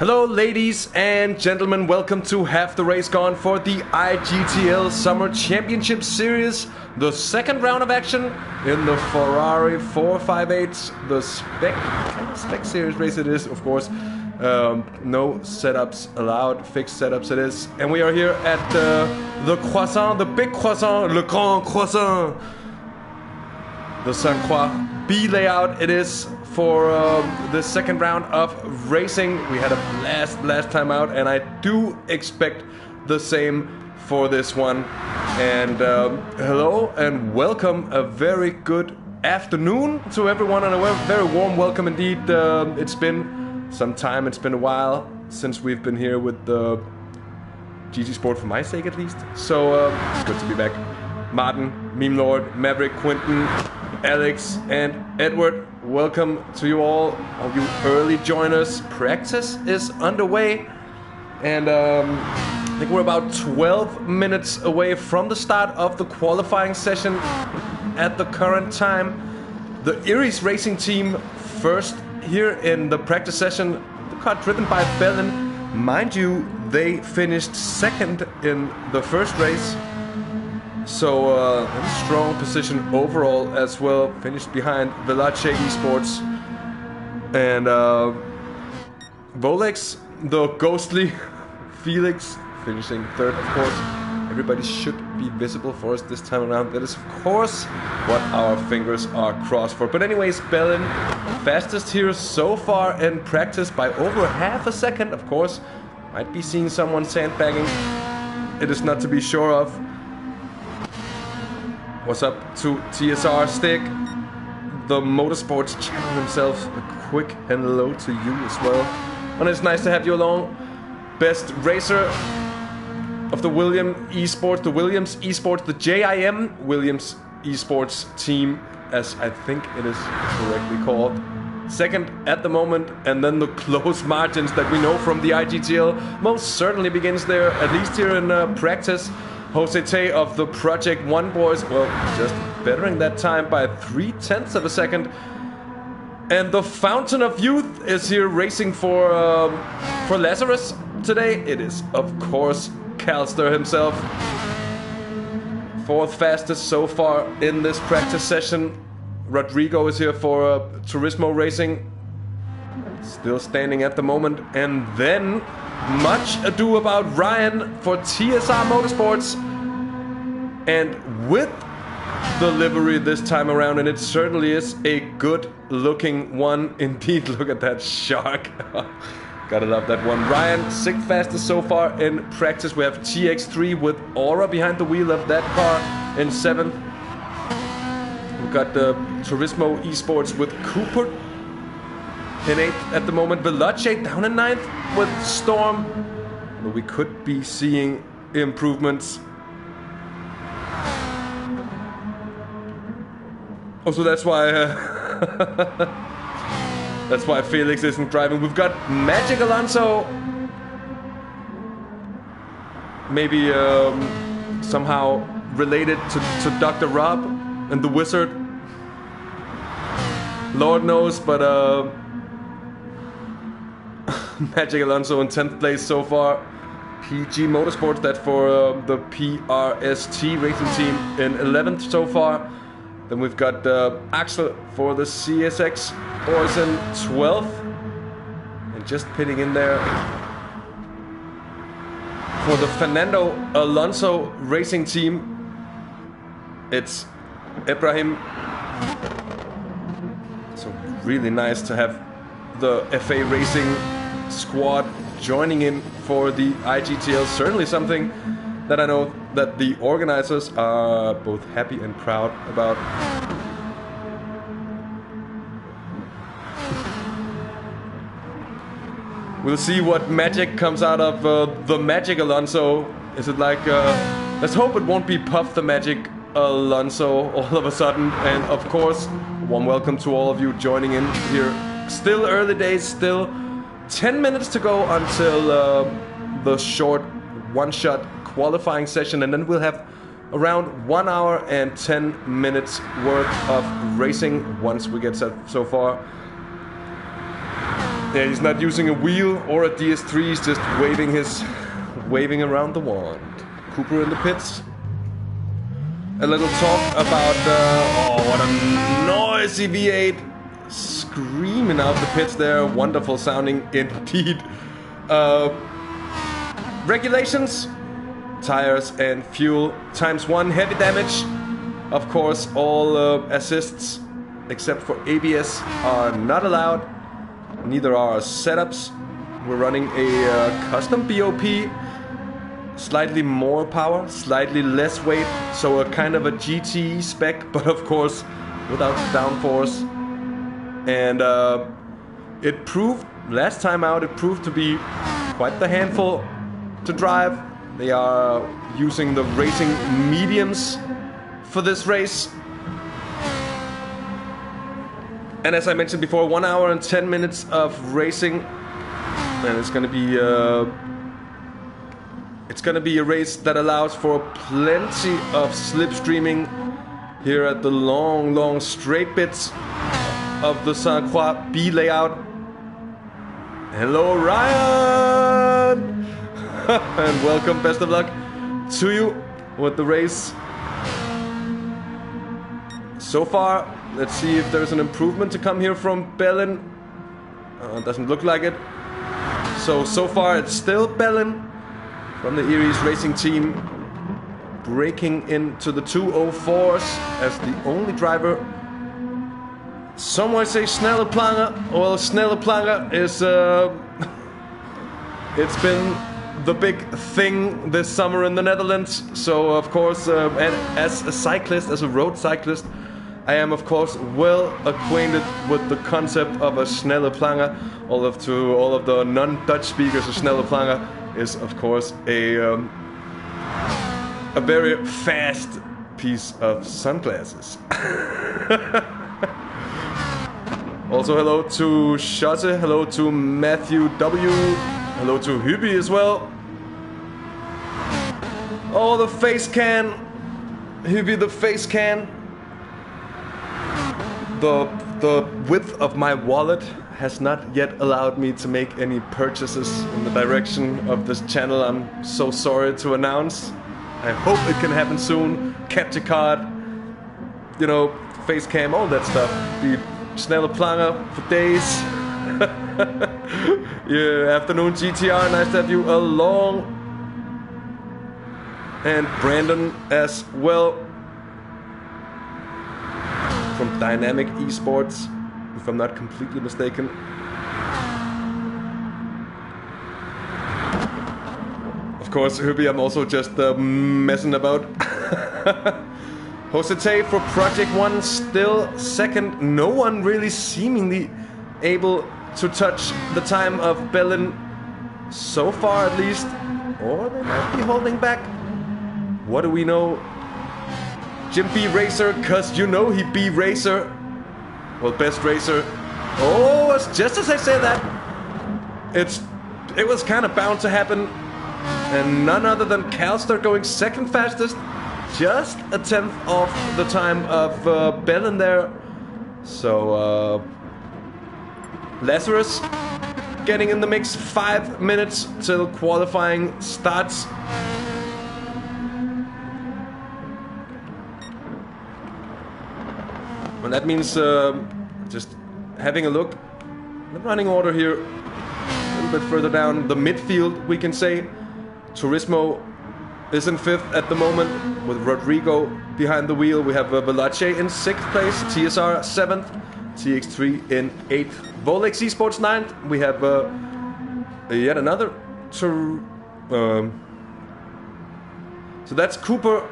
Hello ladies and gentlemen, welcome to Half the Race Gone for the IGTL Summer Championship Series. The second round of action in the Ferrari 458, the spec series race it is, of course. No setups allowed, fixed setups it is. And we are here at the Croissant, the big Croissant, Le Grand Croissant. The St. Croix B layout it is for the second round of racing. We had a blast last time out, and I do expect the same for this one. And hello and welcome, a very good afternoon to everyone, and a very warm welcome indeed. It's been some time, it's been a while since we've been here with the GG Sport, for my sake at least. So it's good to be back. Martin, Meme Lord, Maverick, Quinton, Alex, and Edward, welcome to you all you early joiners. Practice is underway, and I think we're about 12 minutes away from the start of the qualifying session at the current time. The Iris Racing team first here in the practice session, the car driven by Bellin. Mind you, they finished second in the first race. So, a strong position overall as well. Finished behind Velace Esports. And Volex, the ghostly Felix, finishing third, of course. Everybody should be visible for us this time around. That is, of course, what our fingers are crossed for. But anyways, Bellin, fastest here so far in practice by over half a second, of course. Might be seeing someone sandbagging. It is not to be sure of. What's up to TSR Stick, the motorsports channel himself. A quick hello to you as well. And it's nice to have you along. Best racer of the Williams Esports, the JIM Williams Esports team, as I think it is correctly called. Second at the moment, and then the close margins that we know from the IGTL most certainly begins there, at least here in practice. Jose Tay of the Project One boys, well, just bettering that time by 0.3 of a second. And the Fountain of Youth is here racing for Lazarus today. It is, of course, Calster himself. Fourth fastest so far in this practice session. Rodrigo is here for Turismo Racing. Still standing at the moment. And then, much ado about Ryan for TSR Motorsports. And with the livery this time around, and it certainly is a good looking one indeed. Look at that shark. Gotta love that one. Ryan, sixth fastest so far in practice. We have TX3 with Aura behind the wheel of that car in seventh. We've got the Turismo Esports with Cooper in 8th at the moment. Velace down in 9th with Storm. But we could be seeing improvements. Also, that's why that's why Felix isn't driving. We've got Magic Alonso. Maybe somehow related to Dr. Rob and the Wizard. Lord knows, but Magic Alonso in 10th place so far. PG Motorsports, that's for the PRST racing team, in 11th so far. Then we've got Axel for the CSX boys in 12th. And just pitting in there for the Fernando Alonso racing team, it's Ibrahim. So really nice to have the FA Racing squad joining in for the IGTL. Certainly something that I know that the organizers are both happy and proud about. We'll see what magic comes out of the Magic Alonso. Is it like, let's hope it won't be Puff the Magic Alonso all of a sudden. And of course, warm welcome to all of you joining in here. Still early days, still 10 minutes to go until the short one-shot qualifying session, and then we'll have around 1 hour and 10 minutes worth of racing once we get set so far. Yeah, he's not using a wheel or a DS3, he's just waving around the wand. Cooper in the pits. A little talk about oh, what a noisy V8 screaming out the pits there. Wonderful sounding indeed. Regulations, tires and fuel ×1. Heavy damage, of course. All assists except for ABS are not allowed. Neither are setups. We're running a custom BOP. Slightly more power, slightly less weight, so a kind of a GT spec, but of course without downforce. And it proved, last time out, it proved to be quite the handful to drive. They are using the racing mediums for this race. And as I mentioned before, 1 hour and 10 minutes of racing, and it's gonna be a race that allows for plenty of slipstreaming here at the long straight bits of the St. Croix B layout. Hello, Ryan! And welcome, best of luck to you with the race. So far, let's see if there's an improvement to come here from Bellin. Doesn't look like it. So far it's still Bellin from the Eries Racing team, breaking into the 204s as the only driver. Some might say Snelle Planger. Well, Snelle Planger is it's been the big thing this summer in the Netherlands. So of course, and as a cyclist, as a road cyclist, I am of course well acquainted with the concept of a Snelle Planger. All of the non-Dutch speakers of Snelle Planger is of course a very fast piece of sunglasses. Also hello to Schotte, hello to Matthew W, hello to Hübi as well. Oh, the face can, Hübi, the face can. The width of my wallet has not yet allowed me to make any purchases in the direction of this channel. I'm so sorry to announce. I hope it can happen soon. Capture card, you know, face cam, all that stuff. The Snelle Planger for days. Yeah, afternoon GTR, nice to have you along. And Brandon as well. From Dynamic Esports, if I'm not completely mistaken. Of course, Hübi, I'm also just messing about. Josete for Project 1, still second. No one really seemingly able to touch the time of Bellin so far, at least. Or they might be holding back. What do we know? Jim B Racer, cause you know he be Racer. Well, best racer. Oh, just as I say that, it was kind of bound to happen. And none other than Calster going second fastest. Just a 10th off the time of Bellin there. So, Lazarus getting in the mix. 5 minutes till qualifying starts. And that means just having a look. The running order here, a little bit further down the midfield, we can say. Turismo is in 5th at the moment, with Rodrigo behind the wheel. We have Velace in 6th place, TSR 7th, TX3 in 8th, Volex Esports 9th. We have yet another. So that's Cooper.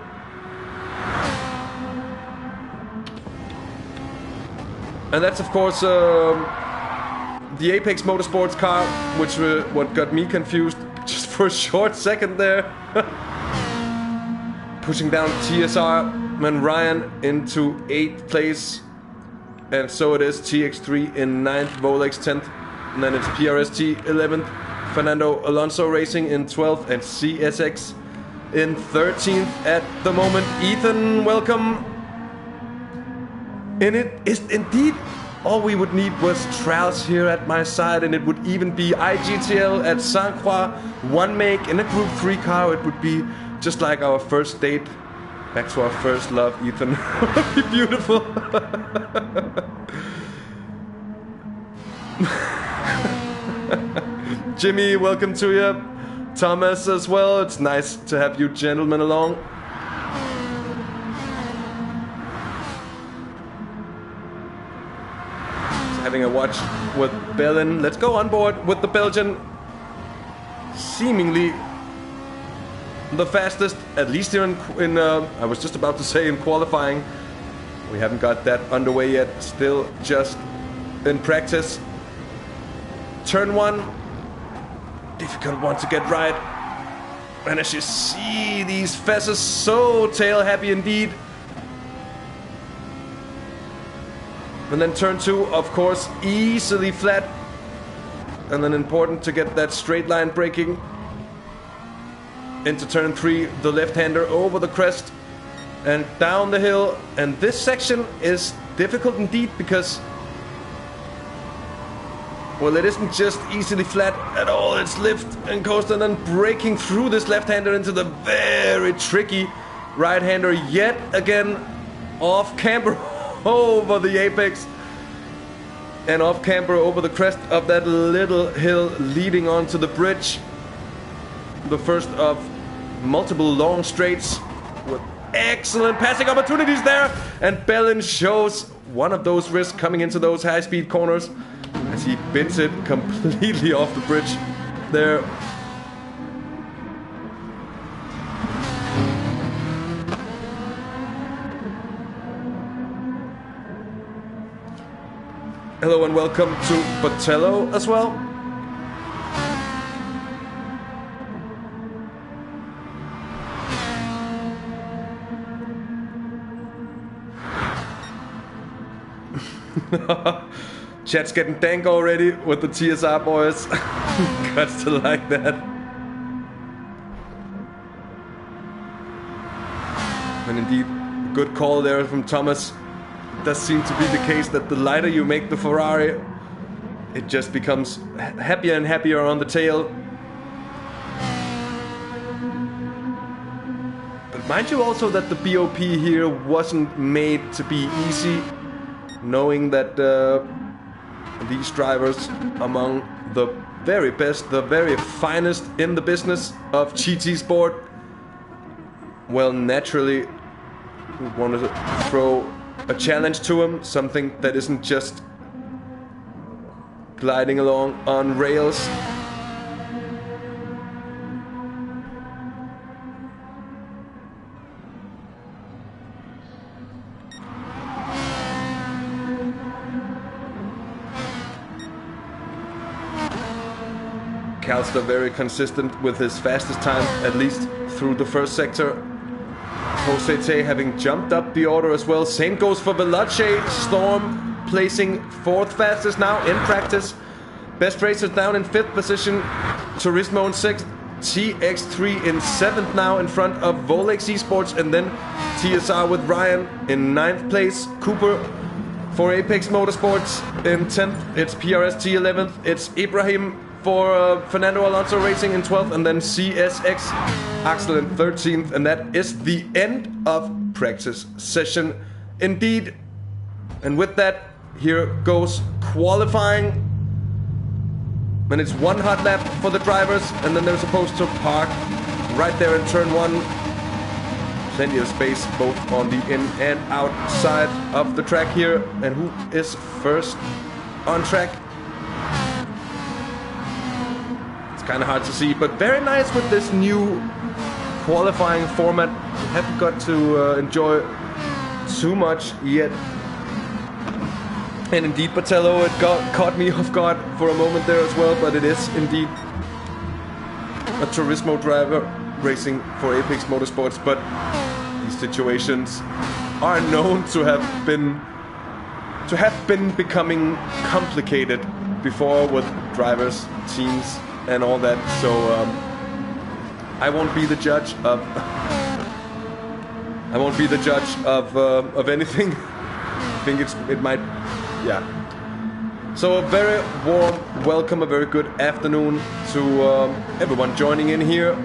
And that's of course the Apex Motorsports car, which what got me confused just for a short second there. Pushing down TSR and Ryan into 8th place. And so it is TX3 in 9th, Volex 10th, and then it's PRST 11th, Fernando Alonso Racing in 12th, and CSX in 13th at the moment. Ethan, welcome. And it is indeed all we would need was Traels here at my side, and it would even be IGTL at Croix, one make in a Group 3 car. It would be just like our first date. Back to our first love, Ethan. It would be beautiful. Jimmy, welcome to you. Thomas as well. It's nice to have you gentlemen along. Just having a watch with Bellin. Let's go on board with the Belgian. Seemingly the fastest, at least here in I was just about to say in qualifying. We haven't got that underway yet. Still just in practice. Turn 1. Difficult one to get right. And as you see, these Fesses so tail happy indeed. And then turn 2, of course, easily flat. And then important to get that straight line braking. Into turn 3, the left-hander over the crest and down the hill. And this section is difficult indeed because, well, it isn't just easily flat at all. It's lift and coast and then braking through this left-hander into the very tricky right-hander yet again. Off camber over the apex and off camber over the crest of that little hill leading onto the bridge. The first of multiple long straights with excellent passing opportunities there. And Bellin shows one of those risks coming into those high-speed corners as he bins it completely off the bridge there. Hello and welcome to Botello as well. Chat's getting dank already with the TSR boys. Gots to like that. And indeed, good call there from Thomas. It does seem to be the case that the lighter you make the Ferrari, it just becomes happier and happier on the tail. But mind you also that the BOP here wasn't made to be easy, knowing that these drivers, among the very best, the very finest in the business of GT sport, well, naturally we wanted to throw a challenge to him, something that isn't just gliding along on rails. Calster very consistent with his fastest time, at least through the first sector. Jose having jumped up the order as well. Same goes for Veloce. Storm placing 4th fastest now in practice. Best racers down in 5th position. Turismo in 6th. TX3 in 7th now in front of Volex Esports. And then TSR with Ryan in 9th place. Cooper for Apex Motorsports in 10th. It's PRST 11th. It's Ibrahim for Fernando Alonso Racing in 12th, and then CSX Axel in 13th, and that is the end of practice session indeed. And with that, here goes qualifying, and it's one hot lap for the drivers, and then they're supposed to park right there in turn 1. Plenty of space both on the in and outside of the track here. And who is first on track? Kind of hard to see, but very nice with this new qualifying format. We haven't got to enjoy too much yet. And indeed, Botello, it caught me off guard for a moment there as well, but it is indeed a Turismo driver racing for Apex Motorsports. But these situations are known to have been becoming complicated before with drivers, teams, and all that, so I won't be the judge of anything. I think it might, yeah. So a very warm welcome, a very good afternoon to everyone joining in here.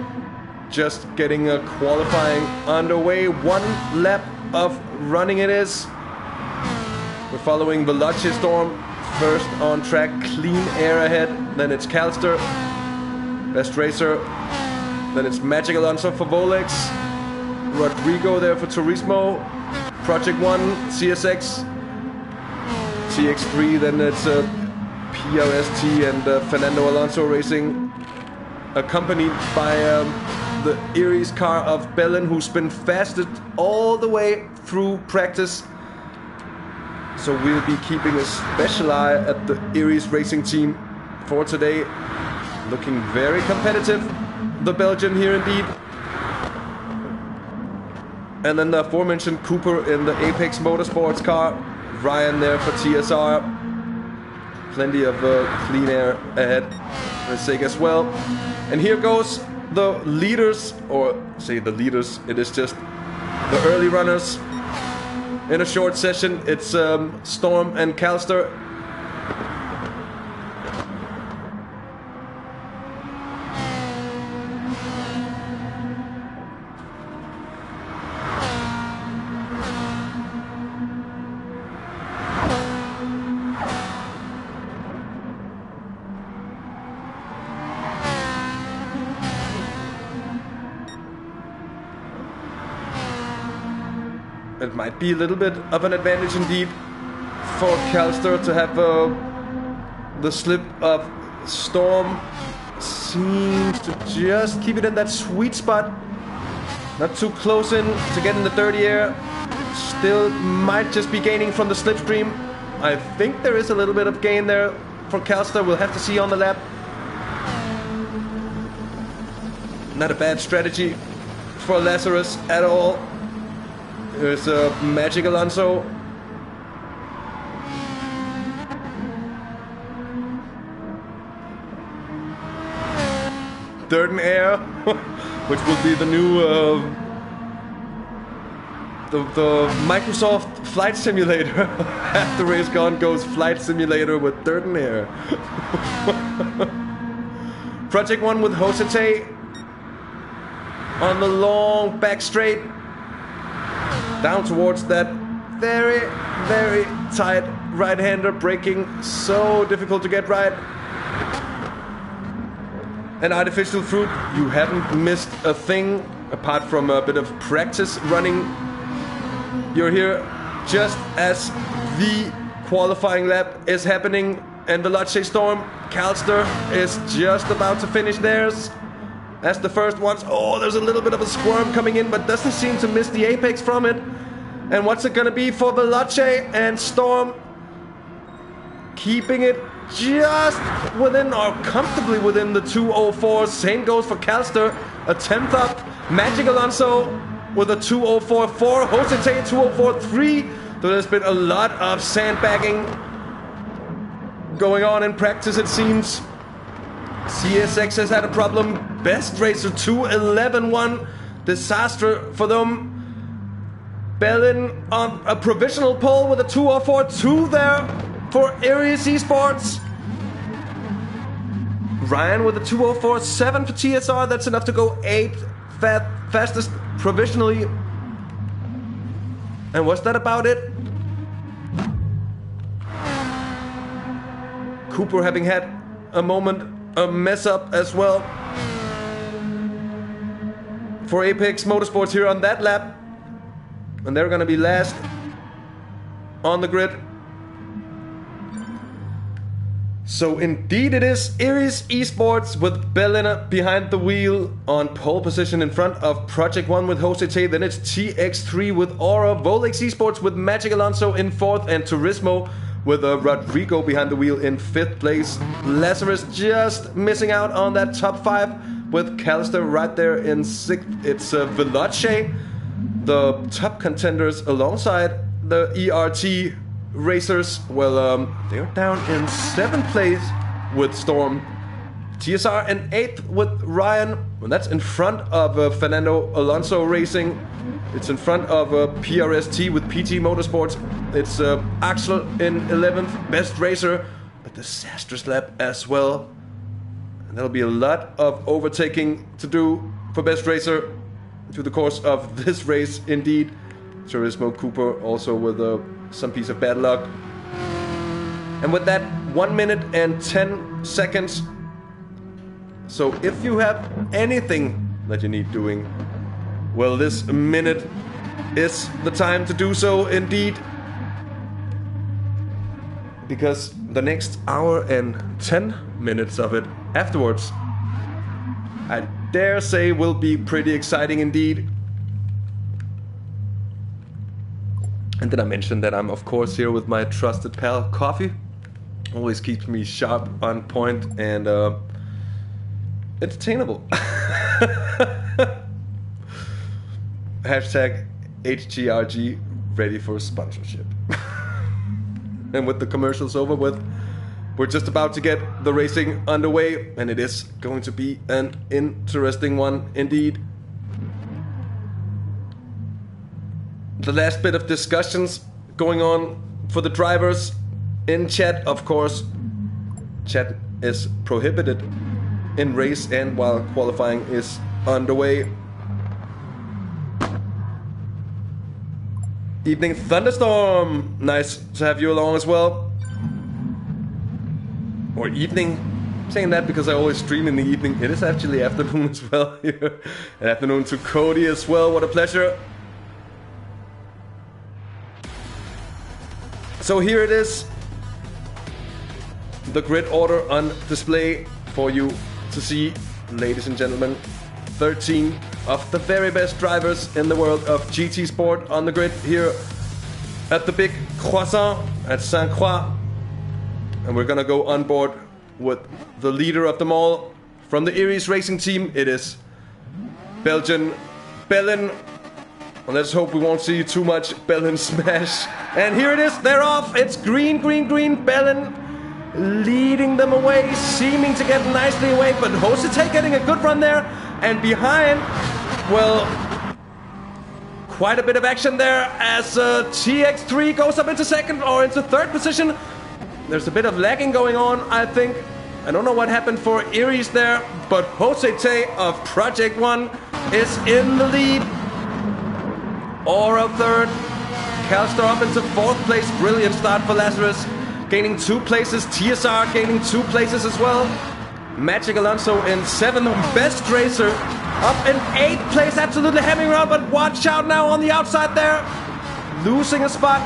Just getting a qualifying underway. 1 lap of running it is. We're following Veloce Storm first on track, clean air ahead. Then it's Calster, best racer. Then it's Magic Alonso for Volex. Rodrigo there for Turismo. Project 1, CSX. TX3, then it's PRST and Fernando Alonso Racing, accompanied by the Aries car of Bellin, who's been fasted all the way through practice. So we'll be keeping a special eye at the Aries racing team for today. Looking very competitive, the Belgian here indeed. And then the aforementioned Cooper in the Apex Motorsports car. Ryan there for TSR. Plenty of clean air ahead for SIG as well. And here goes the leaders, or say the leaders, it is just the early runners. In a short session, it's Storm and Calster. It might be a little bit of an advantage indeed for Calster to have the slip of Storm. Seems to just keep it in that sweet spot. Not too close in to get in the dirty air. Still might just be gaining from the slipstream. I think there is a little bit of gain there for Calster. We'll have to see on the lap. Not a bad strategy for Lazarus at all. There's Magic Alonso. Dirten Air, which will be the new the Microsoft Flight Simulator. After Race Gone goes Flight Simulator with Dirten Air. Project 1 with Josete on the long back straight. Down towards that very, very tight right-hander, braking so difficult to get right. And Artificial Fruit, you haven't missed a thing apart from a bit of practice running. You're here just as the qualifying lap is happening, and Veloce Storm, Calster is just about to finish theirs. As the first ones, oh, there's a little bit of a squirm coming in, but doesn't seem to miss the apex from it. And what's it gonna be for Veloce and Storm? Keeping it just within, or comfortably within, the 204. Same goes for Calster, a 10th up. Magic Alonso with a 204.4. Josete 204.3. So there's been a lot of sandbagging going on in practice, it seems. CSX has had a problem. Best racer 211.1. Disaster for them. Bellin on a provisional pole with a 204.2 there for Aries Esports. Ryan with a 204.7 for TSR. That's enough to go 8th fastest provisionally. And was that about it? Cooper having had a moment, a mess up as well for Apex Motorsports here on that lap. And they're gonna be last on the grid. So indeed it is Aries Esports with Bellin behind the wheel on pole position in front of Project 1 with Josete. Then it's TX3 with Aura, Volex Esports with Magic Alonso in 4th, and Turismo with Rodrigo behind the wheel in 5th place. Lazarus just missing out on that top 5 with Calster right there in 6th. It's Veloce, the top contenders alongside the ERT racers. Well, they're down in 7th place with Storm. TSR in 8th with Ryan. And that's in front of Fernando Alonso Racing. It's in front of PRST with PT Motorsports. It's Axel in 11th, best racer. a disastrous lap as well. And there'll be a lot of overtaking to do for Best Racer through the course of this race, indeed. Turismo Cooper also with some piece of bad luck. And with that, 1 minute and 10 seconds. So if you have anything that you need doing, well, this minute is the time to do so, indeed. Because the next hour and 10 minutes of it afterwards, I dare say, will be pretty exciting indeed. And then I mentioned that I'm of course here with my trusted pal Coffee. Always keeps me sharp, on point, and entertainable. Hashtag HTRG ready for sponsorship. And with the commercials over with, we're just about to get the racing underway, and it is going to be an interesting one indeed. The last bit of discussions going on for the drivers in chat, of course. Chat is prohibited in race and while qualifying is underway. Evening Thunderstorm, nice to have you along as well. Or evening, I'm saying that because I always stream in the evening. It is actually afternoon as well here. And afternoon to Cody as well, what a pleasure. So here it is, the grid order on display for you to see, ladies and gentlemen. 13 of the very best drivers in the world of GT Sport on the grid here at the big Croissant at St. Croix. And we're gonna go on board with the leader of them all from the Iris Racing team. It is Belgian Bellin. Well, let's hope we won't see too much Bellin smash. And here it is, they're off. It's green, green, green. Bellin leading them away, seeming to get nicely away, but Hosete getting a good run there. And behind, well, quite a bit of action there as TX3 goes up into second or into third position. There's a bit of lagging going on, I think. I don't know what happened for Iris there, but Hosete of Project One is in the lead. Aura third, Calstar up into fourth place. Brilliant start for Lazarus, gaining 2 places. TSR gaining 2 places as well. Magic Alonso in 7th. Best Racer up in 8th place. Absolutely hemming around, but watch out now on the outside there. Losing a spot.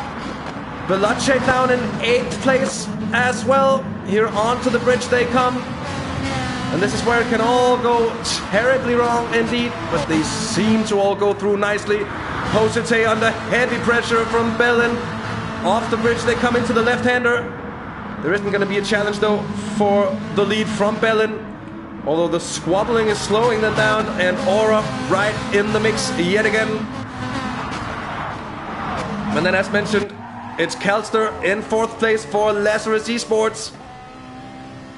Veloce down in 8th place as well. Here onto the bridge they come. And this is where it can all go terribly wrong indeed, but they seem to all go through nicely. Hosete under heavy pressure from Bellin. Off the bridge they come into the left-hander. There isn't going to be a challenge though for the lead from Bellin, although the squabbling is slowing them down, and Aura right in the mix yet again. And then as mentioned, it's Calster in 4th place for Lazarus Esports.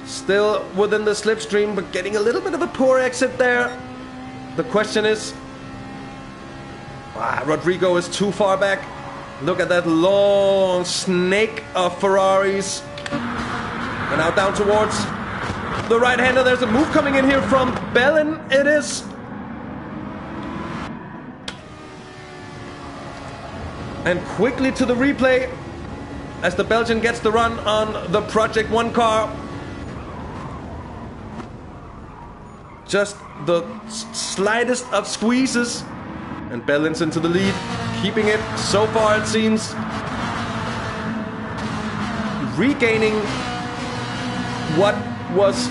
Still within the slipstream, but getting a little bit of a poor exit there. The question is, Rodrigo is too far back. Look at that long snake of Ferraris. And now down towards the right-hander. There's a move coming in here from Bellin. It is. And quickly to the replay as the Belgian gets the run on the Project One car. Just the slightest of squeezes. And Bellin's into the lead, keeping it so far it seems. Regaining what was,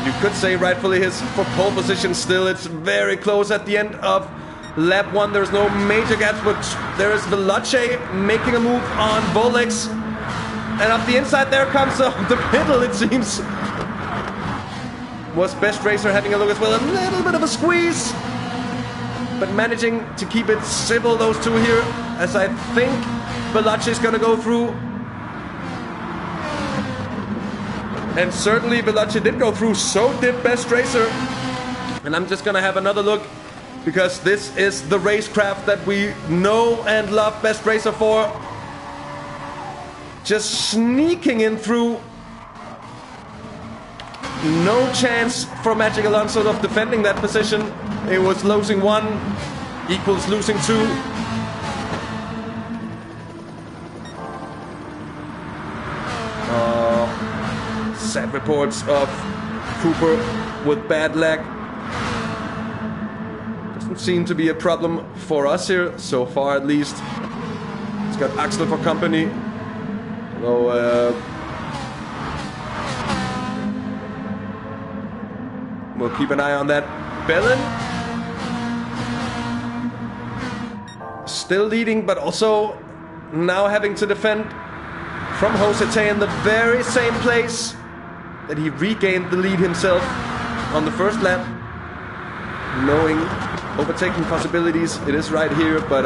you could say, rightfully his for pole position. Still, it's very close at the end of lap 1. There's no major gaps, but there is Veloce making a move on Volex. And up the inside there comes the middle, it seems. Was Best Racer having a look as well. A little bit of a squeeze, but managing to keep it civil, those two here, as I think Veloce is going to go through. And certainly Veloce did go through, so did Best Racer. And I'm just going to have another look, because this is the racecraft that we know and love Best Racer for. Just sneaking in through no chance for Magic Alonso of defending that position. It was losing 1 equals losing 2. Sad reports of Cooper with bad leg. Doesn't seem to be a problem for us here, so far at least. It's got Axel for company. Though, we'll keep an eye on that. Bellin still leading, but also now having to defend from Josete in the very same place that he regained the lead himself on the first lap. Knowing overtaking possibilities, it is right here, but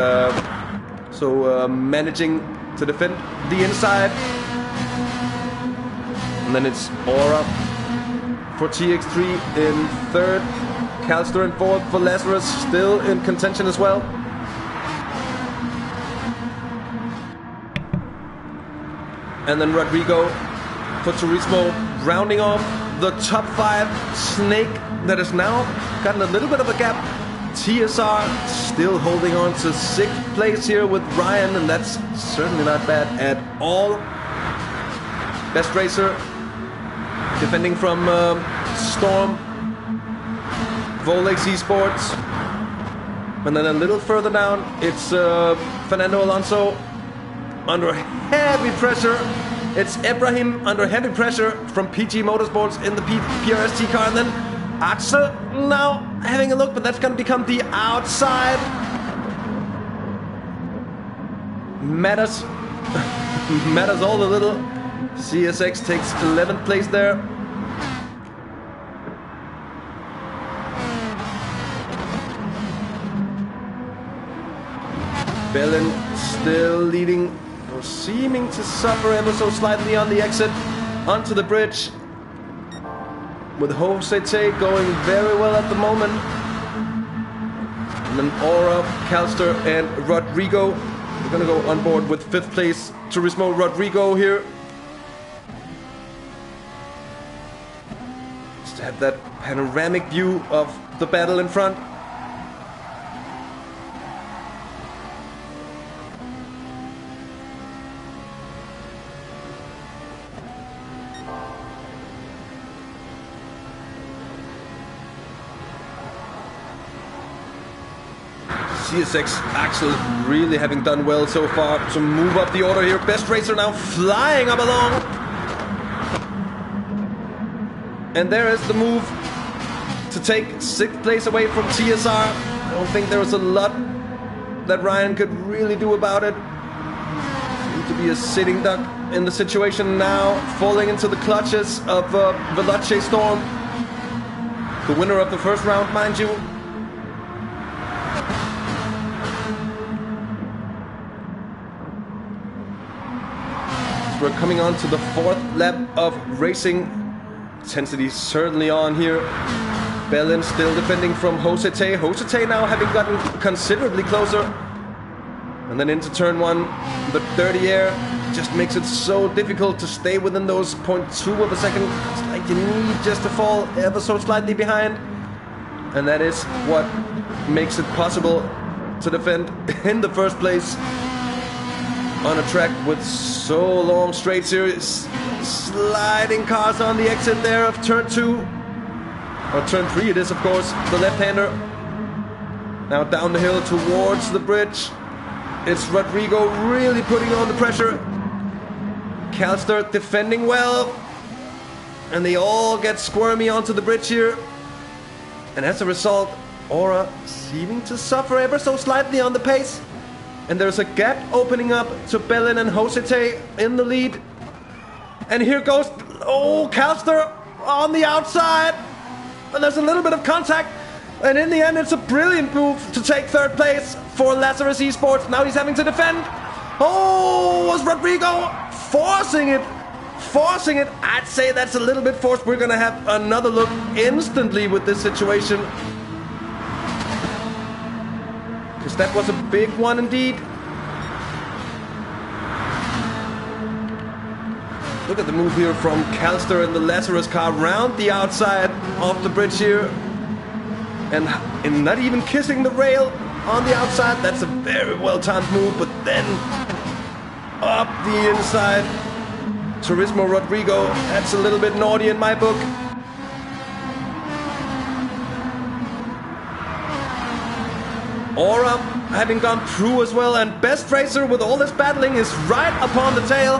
managing to defend the inside. And then it's Aura for TX3 in third, Calster in fourth, for Lazarus still in contention as well. And then Rodrigo for Turismo rounding off the top 5. Snake that has now gotten a little bit of a gap. TSR still holding on to 6th place here with Ryan, and that's certainly not bad at all. Best racer defending from Storm, Volex Esports. And then a little further down, it's Fernando Alonso under heavy pressure. It's Ibrahim under heavy pressure from PG Motorsports in the PRST car. And then Axel now having a look, but that's going to become the outside. Matters all a little. CSX takes 11th place there. Bellin still leading, or seeming to suffer ever so slightly on the exit onto the bridge, with Josete going very well at the moment. And then Aura, Calster and Rodrigo. We're gonna go on board with 5th place Turismo Rodrigo here. Just to have that panoramic view of the battle in front. CSX Axel really having done well so far to move up the order here. Best racer now flying up along. And there is the move to take 6th place away from TSR. I don't think there was a lot that Ryan could really do about it. Seems to be a sitting duck in the situation now, falling into the clutches of Veloce Storm. The winner of the first round, mind you. We're coming on to the 4th lap of racing. Intensity certainly on here. Bellin still defending from Josete. Josete now having gotten considerably closer. And then into turn 1, the dirty air just makes it so difficult to stay within those 0.2 of a second. It's like you need just to fall ever so slightly behind. And that is what makes it possible to defend in the first place on a track with so long straights here. Sliding cars on the exit there of turn 2, or turn 3 it is, of course. The left-hander now down the hill towards the bridge. It's Rodrigo really putting on the pressure. Calster defending well, and they all get squirmy onto the bridge here. And as a result, Aura seeming to suffer ever so slightly on the pace. And there's a gap opening up to Bellin and Josete in the lead. And here goes, Calster on the outside. And there's a little bit of contact. And in the end, it's a brilliant move to take 3rd place for Lazarus Esports. Now he's having to defend. Was Rodrigo forcing it? Forcing it. I'd say that's a little bit forced. We're going to have another look instantly with this situation. Because that was a big one indeed. Look at the move here from Calster in the Lazarus car round the outside of the bridge here. And not even kissing the rail on the outside. That's a very well-timed move, but then up the inside. Turismo Rodrigo, that's a little bit naughty in my book. Aura having gone through as well, and Best Racer with all this battling is right upon the tail.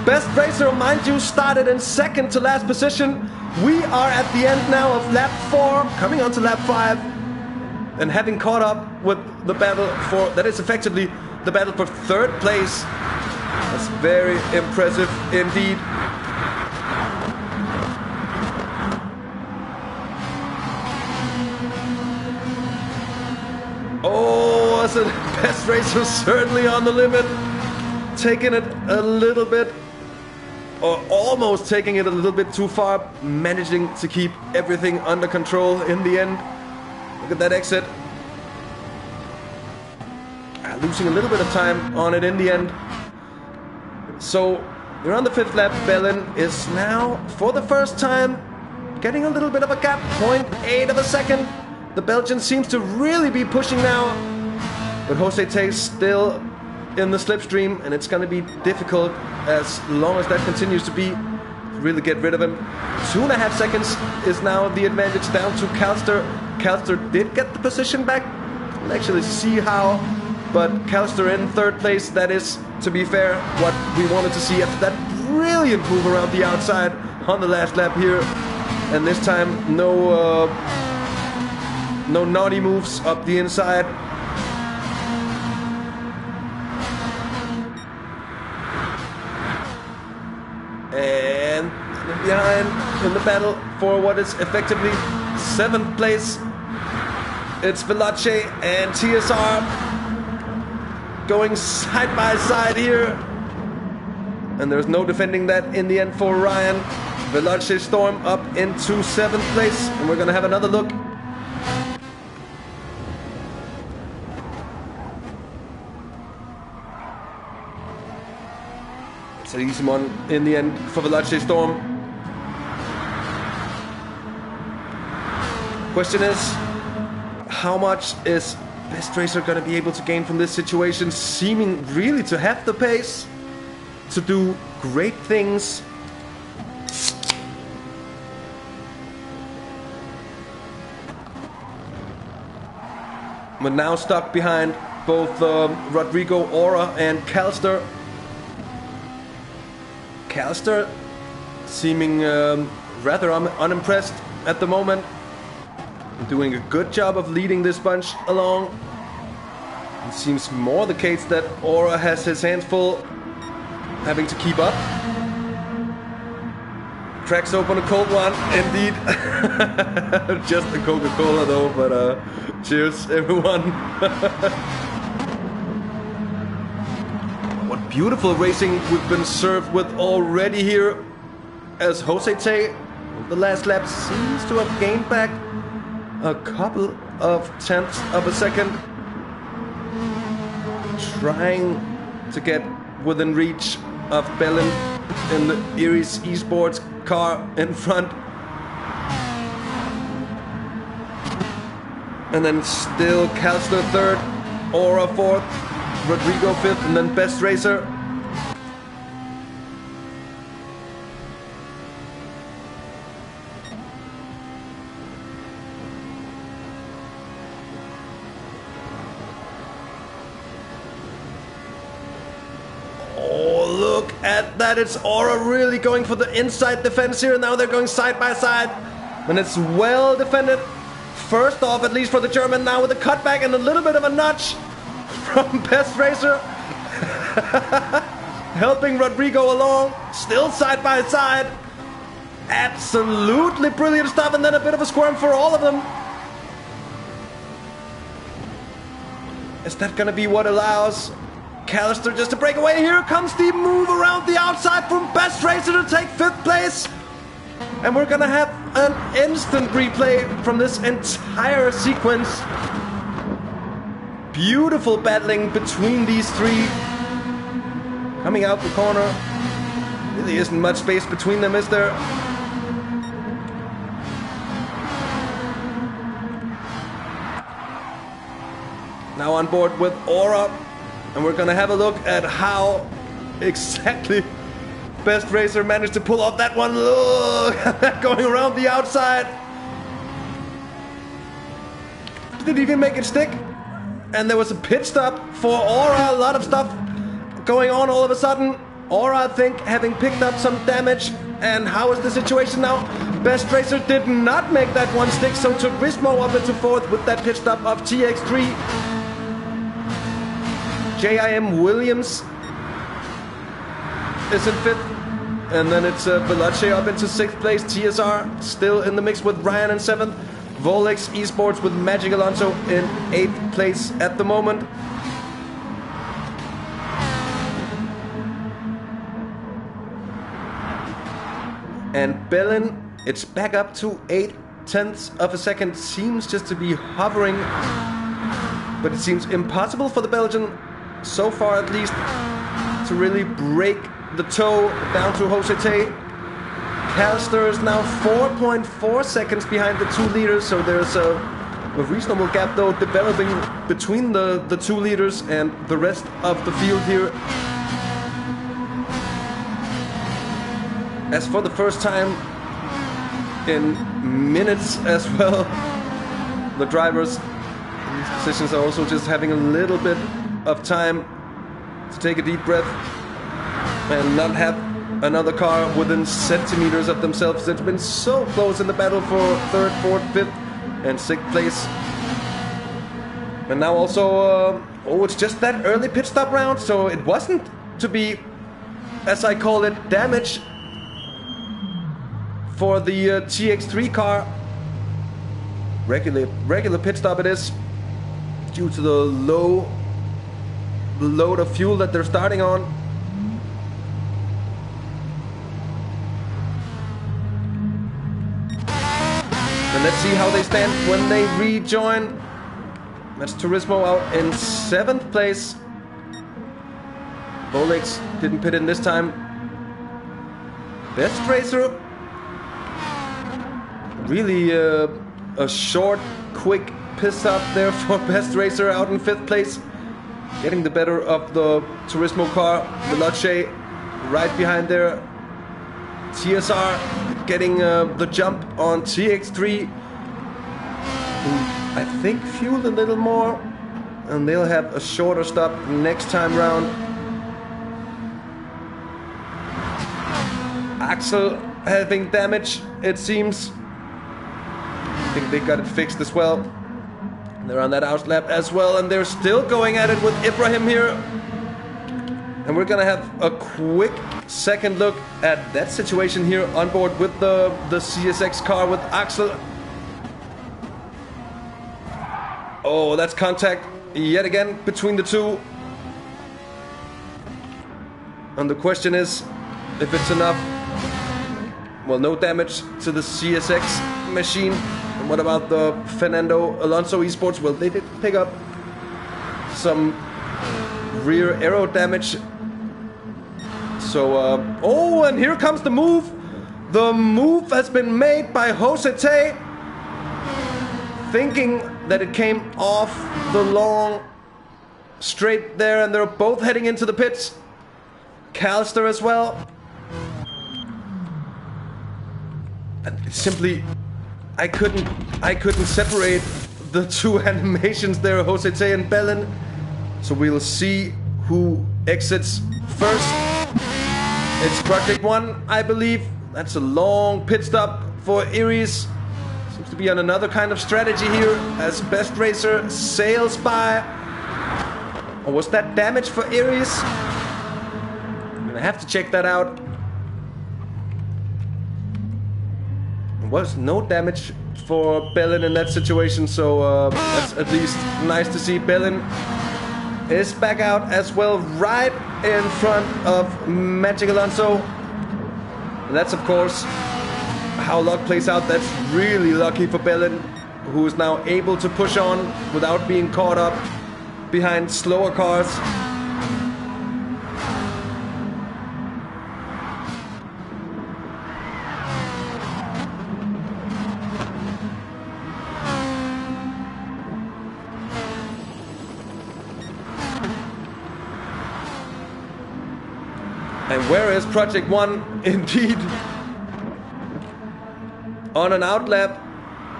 Best Racer, mind you, started in second to last position. We are at the end now of lap 4, coming on to lap 5, and having caught up with the battle for, that is effectively the battle for third place. That's very impressive indeed. Oh, as a Best Racer certainly on the limit, taking it a little bit, or almost taking it a little bit too far, managing to keep everything under control in the end. Look at that exit. Losing a little bit of time on it in the end. So we're on the 5th lap. Bellin is now, for the first time, getting a little bit of a gap, 0.8 of a second. The Belgian seems to really be pushing now, but Jose Tay's still in the slipstream, and it's going to be difficult as long as that continues to be, really get rid of him. 2.5 seconds is now the advantage down to Calster. Calster did get the position back. We'll actually see how, but Calster in 3rd place. That is, to be fair, what we wanted to see after that brilliant move around the outside on the last lap here. And this time, no naughty moves up the inside. And behind in the battle for what is effectively 7th place, it's Veloce and TSR going side by side here. And there's no defending that in the end for Ryan. Veloce Storm up into 7th place, and we're gonna have another look. It's an easy one in the end for Veloce Storm. Question is, how much is Best Racer going to be able to gain from this situation, seeming really to have the pace to do great things? But now stuck behind both Rodrigo, Aura and Calster. Calster seeming rather unimpressed at the moment. Doing a good job of leading this bunch along. It seems more the case that Aura has his hands full, having to keep up. Cracks open a cold one, indeed. Just a Coca-Cola though, but cheers everyone. What beautiful racing we've been served with already here, as Jose Tay, the last lap, seems to have gained back a couple of tenths of a second, trying to get within reach of Bellin in the Iris Esports car in front. And then still Calster 3rd, Aura 4th, Rodrigo 5th, and then Best Racer. At that, it's Aura really going for the inside defense here. Now they're going side by side, and it's well defended. First off, at least for the German, now with a cutback and a little bit of a nudge from Best Racer. Helping Rodrigo along, still side by side. Absolutely brilliant stuff, and then a bit of a squirm for all of them. Is that gonna be what allows Callister just to break away? Here comes the move around the outside from Best Racer to take 5th place. And we're gonna have an instant replay from this entire sequence. Beautiful battling between these three. Coming out the corner. Really isn't much space between them, is there? Now on board with Aura, and we're gonna have a look at how exactly Best Racer managed to pull off that one. Look at that going around the outside. Did he even make it stick? And there was a pit stop for Aura. A lot of stuff going on all of a sudden. Aura, I think, having picked up some damage. And how is the situation now? Best Racer did not make that one stick, so Turismo up into fourth with that pit stop of TX3. JIM Williams is in fifth. And then it's Veloce up into sixth place. TSR still in the mix with Ryan in seventh. Volex Esports with Magic Alonso in 8th place at the moment. And Bellin, it's back up to 0.8 of a second. Seems just to be hovering. But it seems impossible for the Belgian, so far at least, to really break the toe down to Jose Tay. Calster is now 4.4 seconds behind the 2 leaders, so there's a reasonable gap though developing between the 2 leaders and the rest of the field here. As for the first time in minutes as well, the drivers in these positions are also just having a little bit of time to take a deep breath and not have another car within centimeters of themselves. It's been so close in the battle for 3rd, 4th, 5th and 6th place. And now also, oh, it's just that early pit stop round, so it wasn't to be, as I call it, damage for the TX3 car. Regular pit stop it is, due to the low load of fuel that they're starting on. And let's see how they stand when they rejoin. That's Turismo out in 7th place. Volex didn't pit in this time. Best Racer, really a short, quick pit stop there for Best Racer out in 5th place. Getting the better of the Turismo car. Veloce right behind there. TSR getting the jump on TX3, who I think fueled a little more, and they'll have a shorter stop next time round. Axel having damage, it seems. I think they got it fixed as well. They're on that outlap as well, and they're still going at it with Ibrahim here. And we're gonna have a quick second look at that situation here on board with the CSX car with Axel. Oh, that's contact yet again between the two. And the question is if it's enough. Well, no damage to the CSX machine. And what about the Fernando Alonso Esports? Well, they did pick up some rear aero damage. So, oh, and here comes the move. The move has been made by Jose Tay, thinking that it came off the long straight there, and they're both heading into the pits. Calster as well. And simply, I couldn't separate the two animations there, Jose Tay and Bellin. So we'll see who exits first. It's Project 1, I believe. That's a long pit stop for Iris. Seems to be on another kind of strategy here as Best Racer sails by. Or was that damage for Iris? I'm gonna have to check that out. There was no damage for Bellin in that situation, so that's at least nice to see. Bellin is back out as well, right in front of Magic Alonso. And that's, of course, how luck plays out. That's really lucky for Bellin, who is now able to push on without being caught up behind slower cars. And where is Project One? Indeed, on an outlap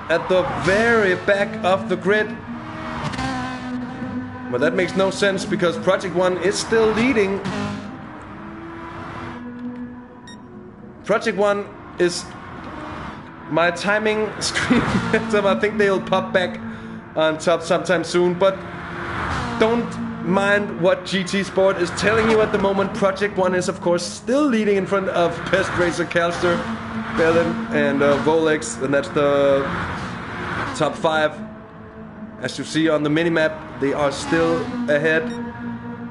at the very back of the grid. But that makes no sense because Project One is still leading. Project One is my timing screen. I think they'll pop back on top sometime soon, but don't mind what GT Sport is telling you at the moment. Project One is of course still leading in front of Best Racer Calster, Bellin and Volex, and that's the top 5. As you see on the minimap, they are still ahead.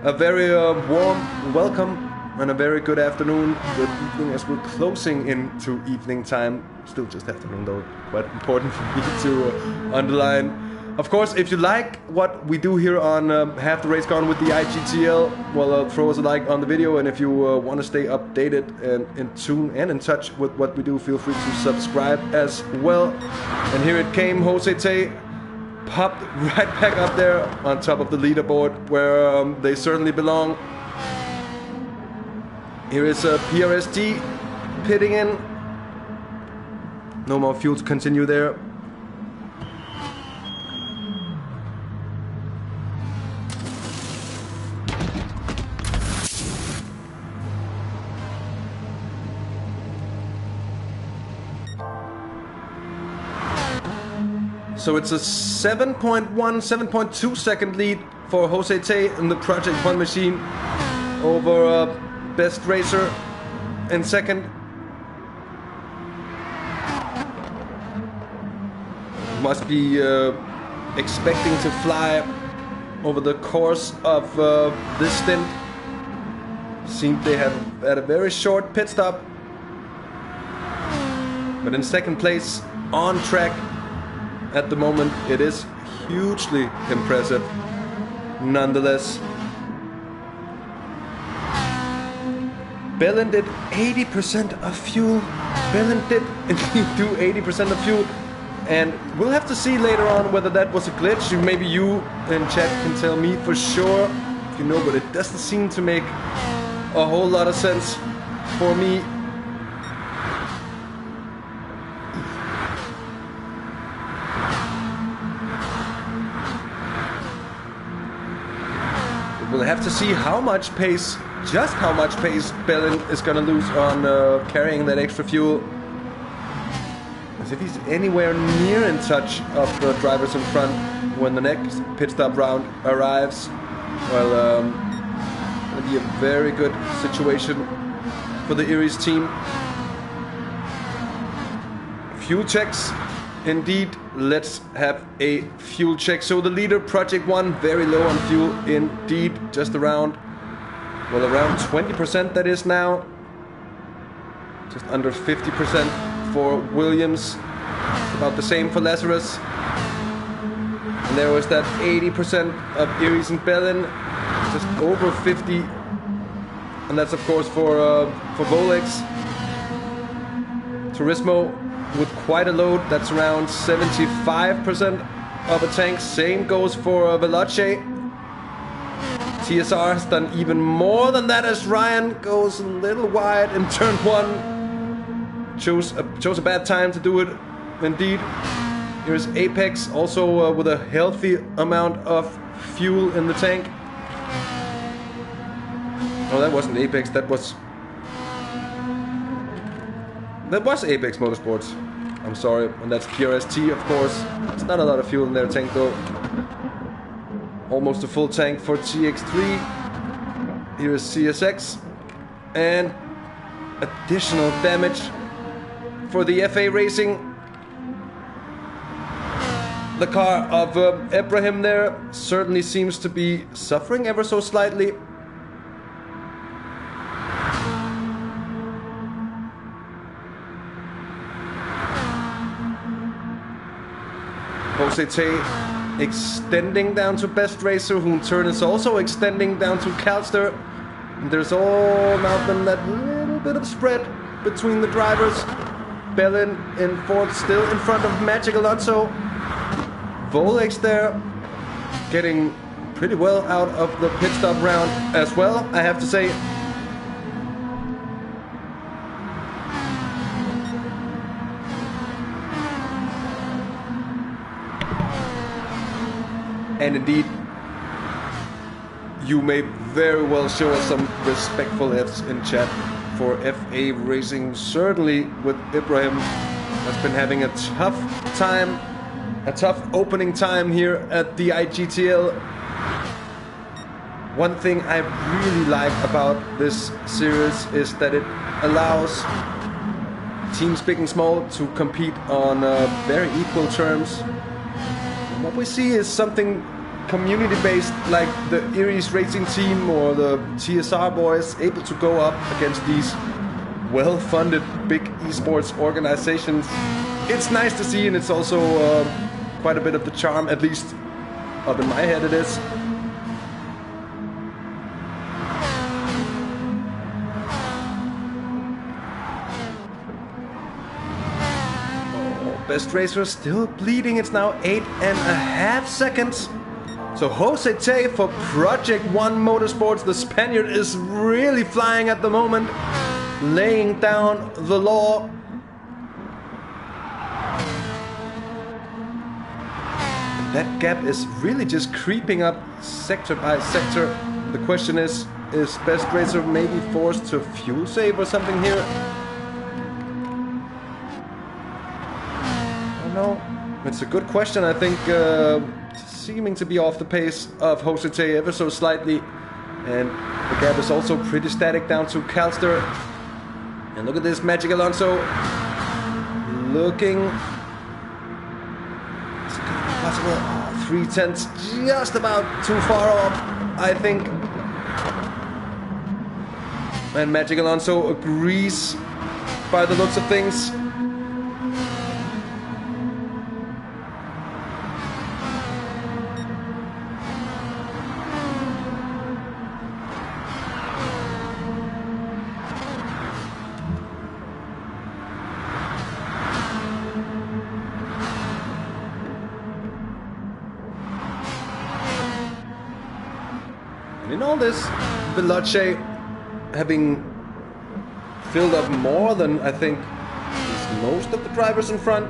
A very warm welcome and a very good afternoon, good evening as we're closing into evening time. Still just afternoon though, quite important for me to underline. Of course, if you like what we do here on Half the Race Gone with the IGTL, well, throw us a like on the video, and if you want to stay updated and in tune and in touch with what we do, feel free to subscribe as well. And here it came, Jose Tay popped right back up there on top of the leaderboard where they certainly belong. Here is PRSD pitting in. No more fuel to continue there. So it's a 7.1, 7.2 second lead for Jose Tay in the Project One machine over Best Racer in second. Must be expecting to fly over the course of this stint. Seemed they have had a very short pit stop, but in second place on track at the moment. It is hugely impressive nonetheless. Bellin did 80% of fuel. Bellin did indeed do 80% of fuel. And we'll have to see later on whether that was a glitch. Maybe you in chat can tell me for sure if you know, but it doesn't seem to make a whole lot of sense for me. We'll have to see how much pace, just how much pace Bellin is going to lose on carrying that extra fuel. As if he's anywhere near in touch of the drivers in front when the next pit stop round arrives. Well, it'll be a very good situation for the Iris team. Fuel checks. Indeed, let's have a fuel check. So the leader, Project One, very low on fuel indeed, just around, well, around 20% that is now. Just under 50% for Williams, about the same for Lazarus. And there was that 80% of Iris and Bellin, just over 50. And that's of course for Volex. Turismo with quite a load, that's around 75% of a tank. Same goes for Veloce. TSR has done even more than that as Ryan goes a little wide in turn 1. Chose a bad time to do it, indeed. Here's Apex, also with a healthy amount of fuel in the tank. Oh, that wasn't Apex, that was Apex Motorsports. I'm sorry, and that's PRST, of course. It's not a lot of fuel in their tank, though. Almost a full tank for TX3. Here is CSX. And additional damage for the FA Racing. The car of Ibrahim there certainly seems to be suffering ever so slightly. Jose Tay extending down to Best Racer, whom turn is also extending down to Calster. And there's all now been that little bit of spread between the drivers. Bellin in fourth, still in front of Magic Alonso. Volex there, getting pretty well out of the pit stop round as well, I have to say. And indeed, you may very well show us some respectful Fs in chat for FA Racing. Certainly with Ibrahim, has been having a tough time, a tough opening time here at the IGTL. One thing I really like about this series is that it allows teams big and small to compete on very equal terms. What we see is something community-based, like the Iris Racing team or the TSR boys, able to go up against these well-funded big esports organizations. It's nice to see, and it's also quite a bit of the charm, at least up in my head it is. Best Racer still bleeding. It's now 8.5 seconds. So Jose Tay for Project One Motorsports. The Spaniard is really flying at the moment, laying down the law. And that gap is really just creeping up sector by sector. The question is Best Racer maybe forced to fuel save or something here? No, it's a good question. I think seeming to be off the pace of Jose Tay ever so slightly, and the gap is also pretty static down to Calster. And look at this, Magic Alonso looking. Is it gonna be possible? Oh, 3/10, just about too far off, I think. And Magic Alonso agrees by the looks of things. In all this, Veloce having filled up more than I think most of the drivers in front,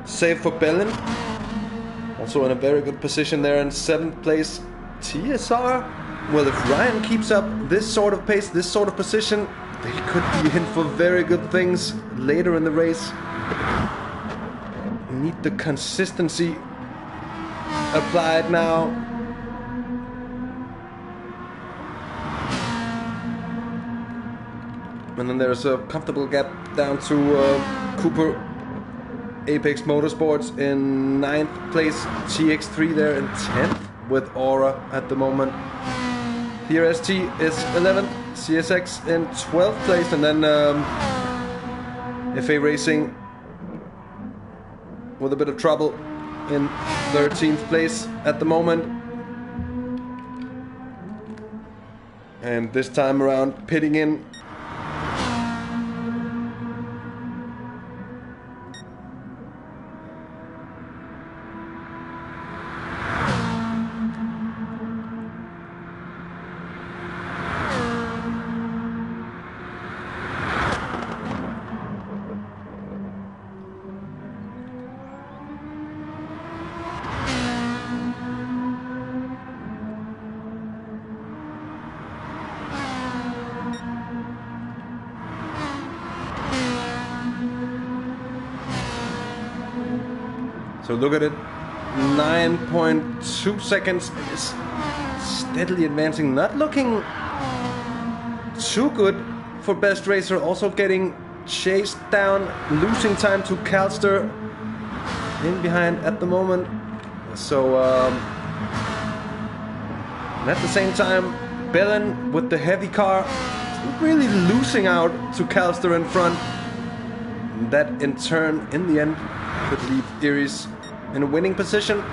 save for Bellin. Also in a very good position there in 7th place. TSR, well, if Ryan keeps up this sort of pace, this sort of position, they could be in for very good things later in the race. Need the consistency applied now. And then there's a comfortable gap down to Cooper Apex Motorsports in 9th place, TX3 there in 10th with Aura at the moment. Here ST is 11th, CSX in 12th place, and then FA Racing with a bit of trouble in 13th place at the moment. And this time around pitting in So look at it, 9.2 seconds, is steadily advancing, not looking too good for Best Racer, also getting chased down, losing time to Calster in behind at the moment. So and at the same time, Bellin with the heavy car really losing out to Calster in front. That in turn, in the end, could leave Iris in a winning position.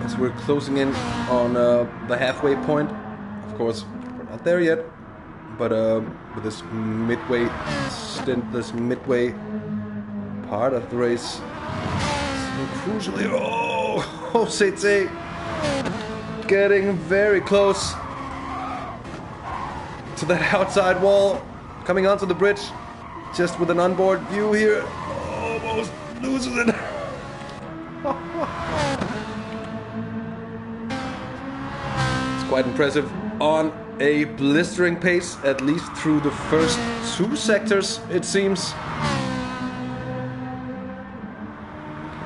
As we're closing in on the halfway point, of course, we're not there yet, but with this midway stint, this midway part of the race, crucially, oh, Jose Tay getting very close to that outside wall, coming onto the bridge, just with an onboard view here. Almost loses it. It's quite impressive on a blistering pace, at least through the first 2 sectors, it seems.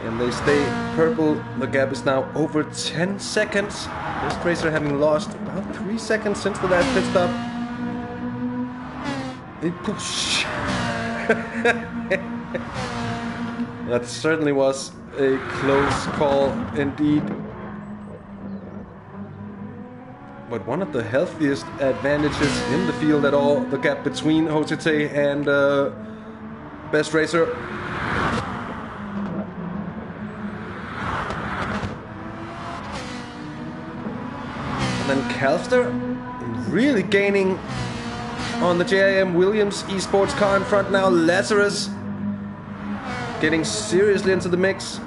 And they stay purple. The gap is now over 10 seconds. This racer having lost about 3 seconds since the last pit stop. That certainly was a close call indeed. But one of the healthiest advantages in the field at all, the gap between HTRG and best racer. And then Calster really gaining on the JIM Williams esports car in front now. Lazarus getting seriously into the mix.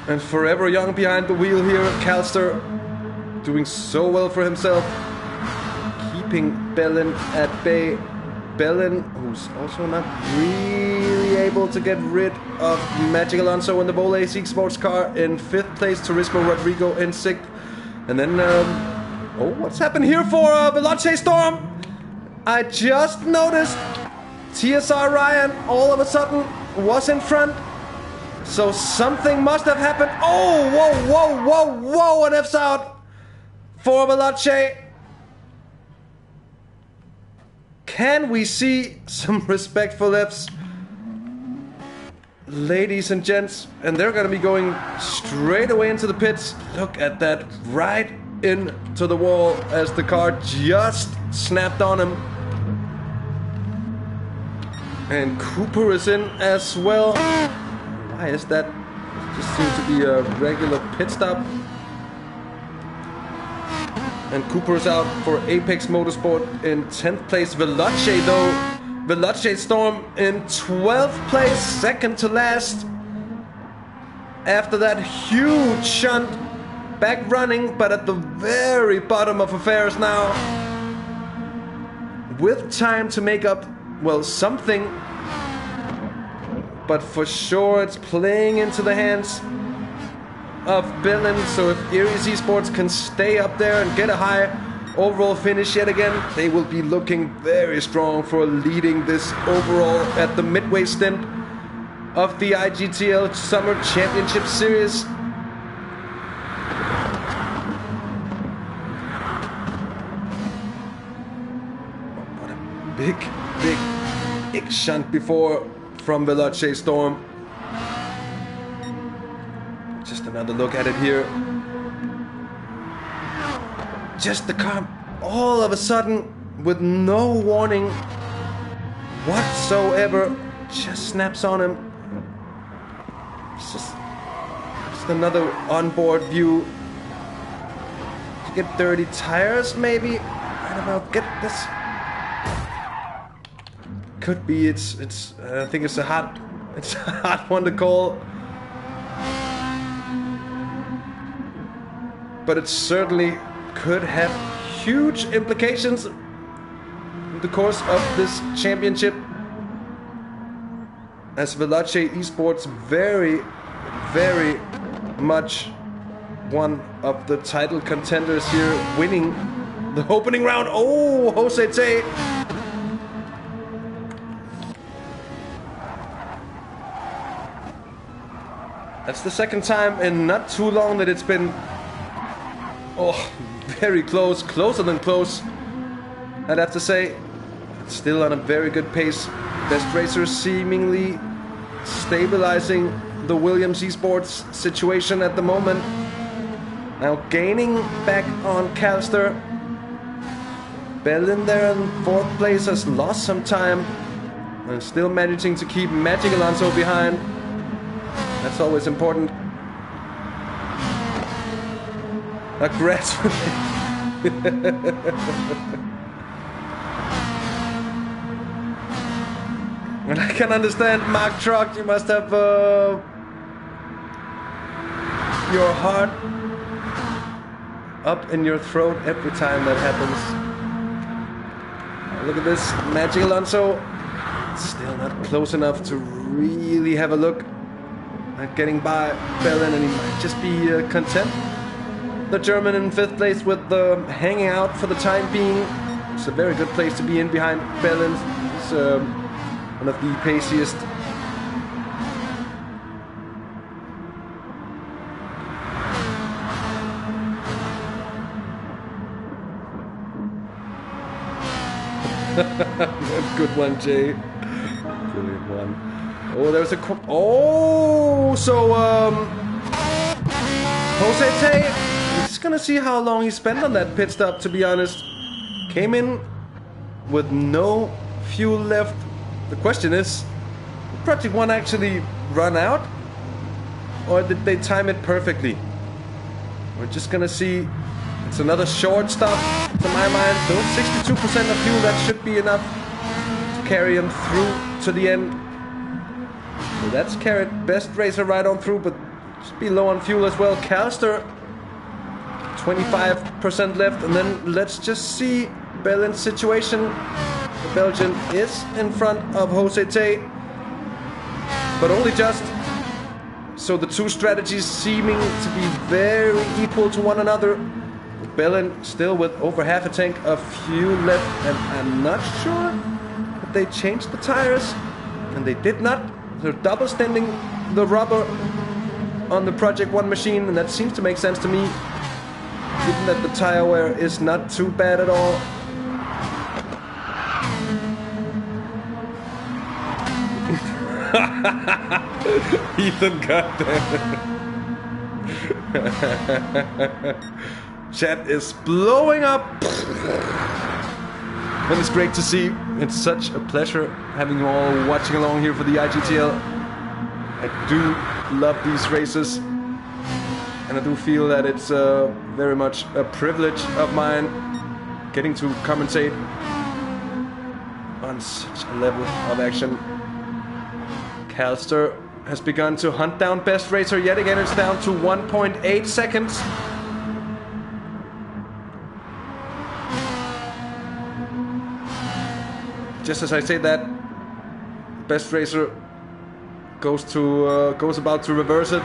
And Forever Young behind the wheel here. Calster doing so well for himself, keeping Bellin at bay. Bellin, who's also not really able to get rid of Magic Alonso in the Bowl AC sports car in 5th place. Turismo Rodrigo in 6th. And then, oh, what's happened here for Veloce Storm? I just noticed TSR Ryan all of a sudden was in front. So something must have happened. Oh, whoa, an F's out for Veloce. Can we see some respectful F's? Ladies and gents, and they're gonna be going straight away into the pits. Look at that, right into the wall as the car just snapped on him. And Cooper is in as well. Why is that? It just seems to be a regular pit stop. And Cooper is out for Apex Motorsport in 10th place. Veloce though, Veloce Storm in 12th place, second to last. After that huge shunt, back running, but at the very bottom of affairs now. With time to make up, well, something. But for sure it's playing into the hands of Billin. So if Aries Esports can stay up there and get a high overall finish yet again, they will be looking very strong for leading this overall at the midway stint of the IGTL Summer Championship Series. What a big shunt before from Veloce Storm. Just another look at it here. Just the car all of a sudden, with no warning whatsoever, just snaps on him. It's just another onboard view. To get dirty tires, maybe? I don't know. Get this. Could be. It's. I think it's a hot one to call. But it certainly could have huge implications in the course of this championship, as Veloce Esports very much one of the title contenders here, winning the opening round. Oh, Jose. That's the second time in not too long that it's been very close, closer than close. I'd have to say, still on a very good pace. Best racer seemingly stabilizing the Williams Esports situation at the moment. Now gaining back on Calster. Bellin there in 4th place has lost some time and still managing to keep Magic Alonso behind. That's always important. Aggressive. And I can understand, Mark Truck, you must have your heart up in your throat every time that happens. Look at this, Magic Alonso. Still not close enough to really have a look at getting by Bellin, and he might just be content. The German in 5th place with the hanging out for the time being. It's a very good place to be in behind Bellin. He's one of the paciest. Good one, Jay. Brilliant one. Oh, there's a... Oh, so, Jose Tay, we're just gonna see how long he spent on that pit stop, to be honest. Came in with no fuel left. The question is, did Project 1 actually run out? Or did they time it perfectly? We're just gonna see. It's another short stop, to my mind. So 62% of fuel, that should be enough to carry him through to the end. So that's carried Best Racer right on through, but should be low on fuel as well. Callister, 25% left, and then let's just see Bellin's situation. The Belgian is in front of Jose Tay, but only just. So the two strategies seeming to be very equal to one another. Bellin still with over half a tank of fuel left, and I'm not sure if they changed the tires, and they did not. They're double standing the rubber on the Project 1 machine, and that seems to make sense to me, given that the tire wear is not too bad at all. Ethan, goddamn. Chat is blowing up. And it's great to see. It's such a pleasure having you all watching along here for the IGTL. I do love these races, and I do feel that it's very much a privilege of mine getting to commentate on such a level of action. Callister has begun to hunt down Best Racer yet again. It's down to 1.8 seconds. Just as I say that, Best Racer goes about to reverse it.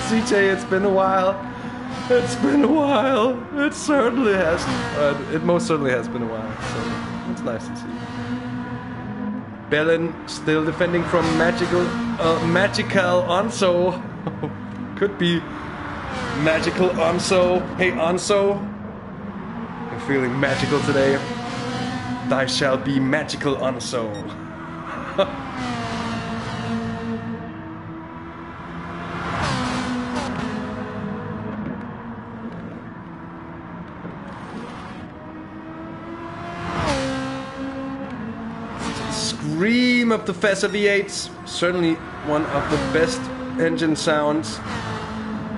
CJ, it's been a while. It's been a while. It certainly has. It most certainly has been a while. So it's nice to see. Bellin still defending from Magical Onso. Could be Magical Onso. Hey Onso, I'm feeling magical today. Thy shall be Magical Onso. Scream of the Fesa V8s. Certainly one of the best engine sounds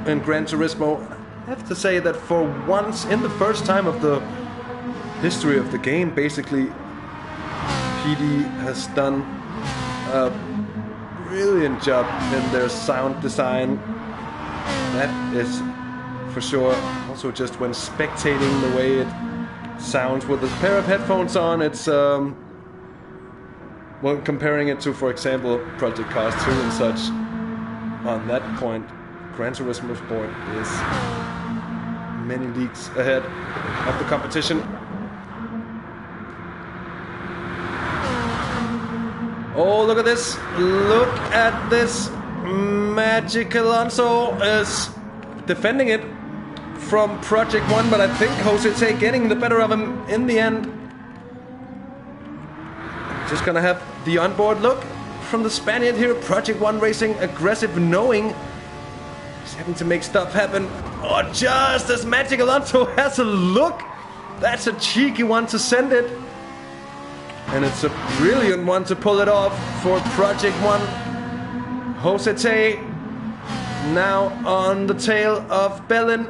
in Gran Turismo. I have to say that for once in the first time of the history of the game, basically, PD has done a brilliant job in their sound design. That is for sure. Also just when spectating the way it sounds with a pair of headphones on, it's well, comparing it to, for example, Project Cars 2 and such, on that point, Gran Turismo Sport is many leagues ahead of the competition. Oh, look at this. Look at this. Magic Alonso is defending it from Project 1, but I think Jose Tay getting the better of him in the end. Just gonna have the onboard look from the Spaniard here. Project 1 Racing, aggressive, knowing he's having to make stuff happen. Oh, just as Magic Alonso has a look. That's a cheeky one to send it. And it's a brilliant one to pull it off for Project 1. Jose Tay now on the tail of Bellin.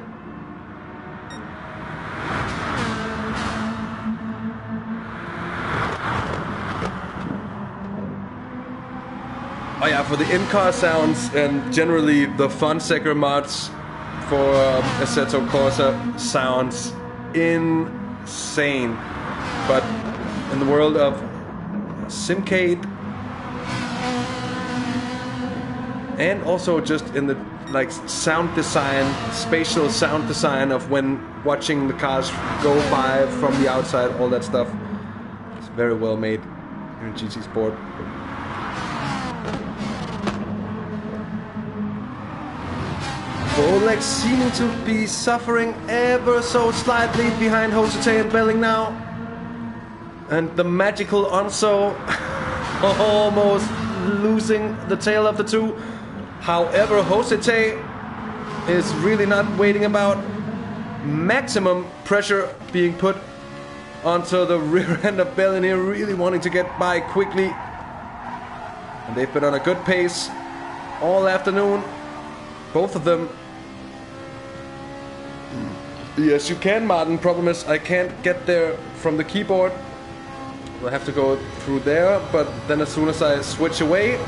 Oh yeah, for the in-car sounds and generally the Fonseca mods for Assetto Corsa sounds insane. But in the world of Simcade and also just in the like sound design, spatial sound design of when watching the cars go by from the outside, all that stuff, it's very well made here in GT Sport. Rolex seeming to be suffering ever so slightly behind Josete and Belling now. And the magical Onso almost losing the tail of the two. However, Josete is really not waiting about. Maximum pressure being put onto the rear end of Belling here, really wanting to get by quickly. And they've been on a good pace all afternoon. Both of them. Yes, you can, Martin. Problem is, I can't get there from the keyboard. We'll have to go through there, but then as soon as I switch away...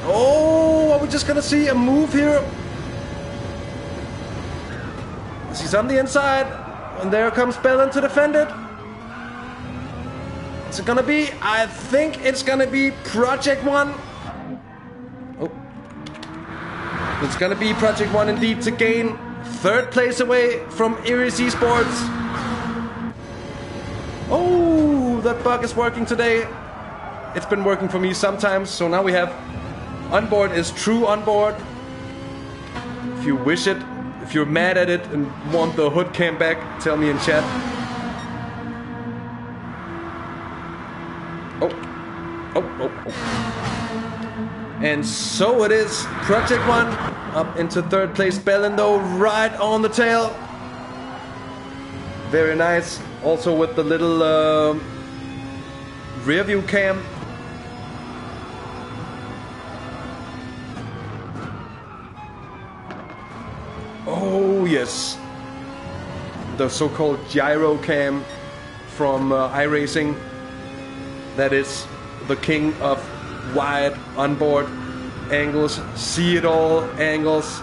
Oh, are we just gonna see a move here? He's on the inside, and there comes Belling to defend it. What's it gonna be? I think it's gonna be Project One. Oh. It's gonna be Project One indeed to gain third place away from iRacing Esports. Oh, that bug is working today. It's been working for me sometimes, so now we have onboard is true onboard. If you wish it, if you're mad at it and want the hood cam back, tell me in chat. Oh. And so it is. Project One up into third place. Belling though right on the tail. Very nice. Also with the little rear view cam. Oh yes. The so-called gyro cam from iRacing. That is the king of wide onboard angles, see it all angles.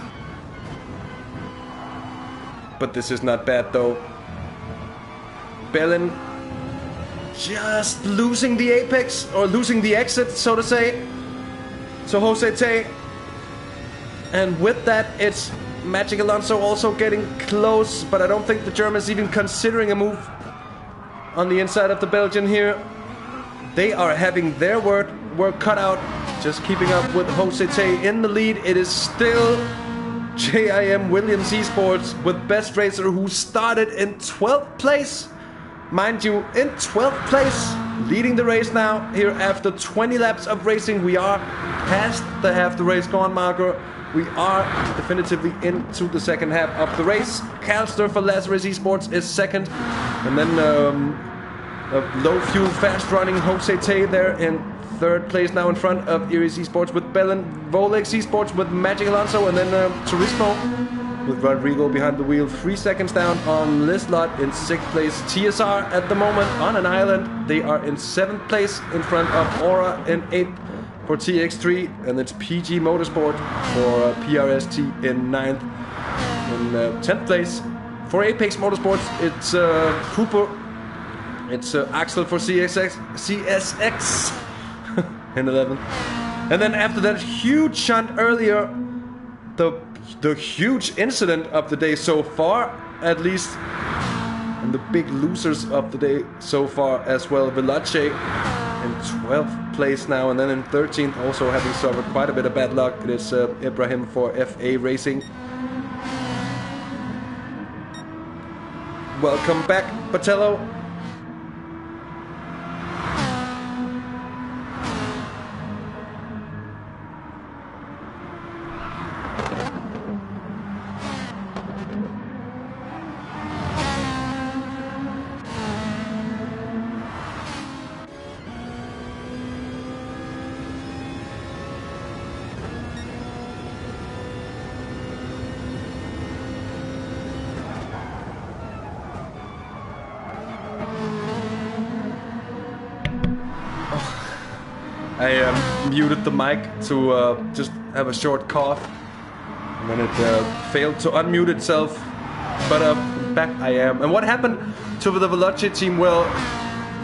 But this is not bad though. Belling just losing the apex, or losing the exit, so to say. So Josete, and with that it's Magic Alonso also getting close, but I don't think the German's even considering a move on the inside of the Belgian here. They are having their work cut out, just keeping up with Josete in the lead. It is still JIM Williams Esports with Best Racer, who started in 12th place. Mind you, in 12th place, leading the race now. Here after 20 laps of racing, we are past the half the race gone marker. We are definitively into the second half of the race. Calster for Lazarus Esports is second. And then a low fuel fast running Josete there in third place now in front of iRacing Esports with Belling. Rolex Esports with Magic Alonso, and then Turismo with Rodrigo behind the wheel. 3 seconds down on Lislot in 6th place. TSR at the moment on an island. They are in 7th place in front of Aura in 8th for TX3. And it's PG Motorsport for PRST in 9th. In 10th place for Apex Motorsports, it's Cooper. It's Axel for CSX in 11th. And then after that huge shunt earlier, the huge incident of the day so far, at least, and the big losers of the day so far as well. Veloce in 12th place now, and then in 13th, also having suffered quite a bit of bad luck, it is Ibrahim for FA Racing. Welcome back, Patello. I muted the mic to just have a short cough. And then it failed to unmute itself. But back I am. And what happened to the Veloce team? Well,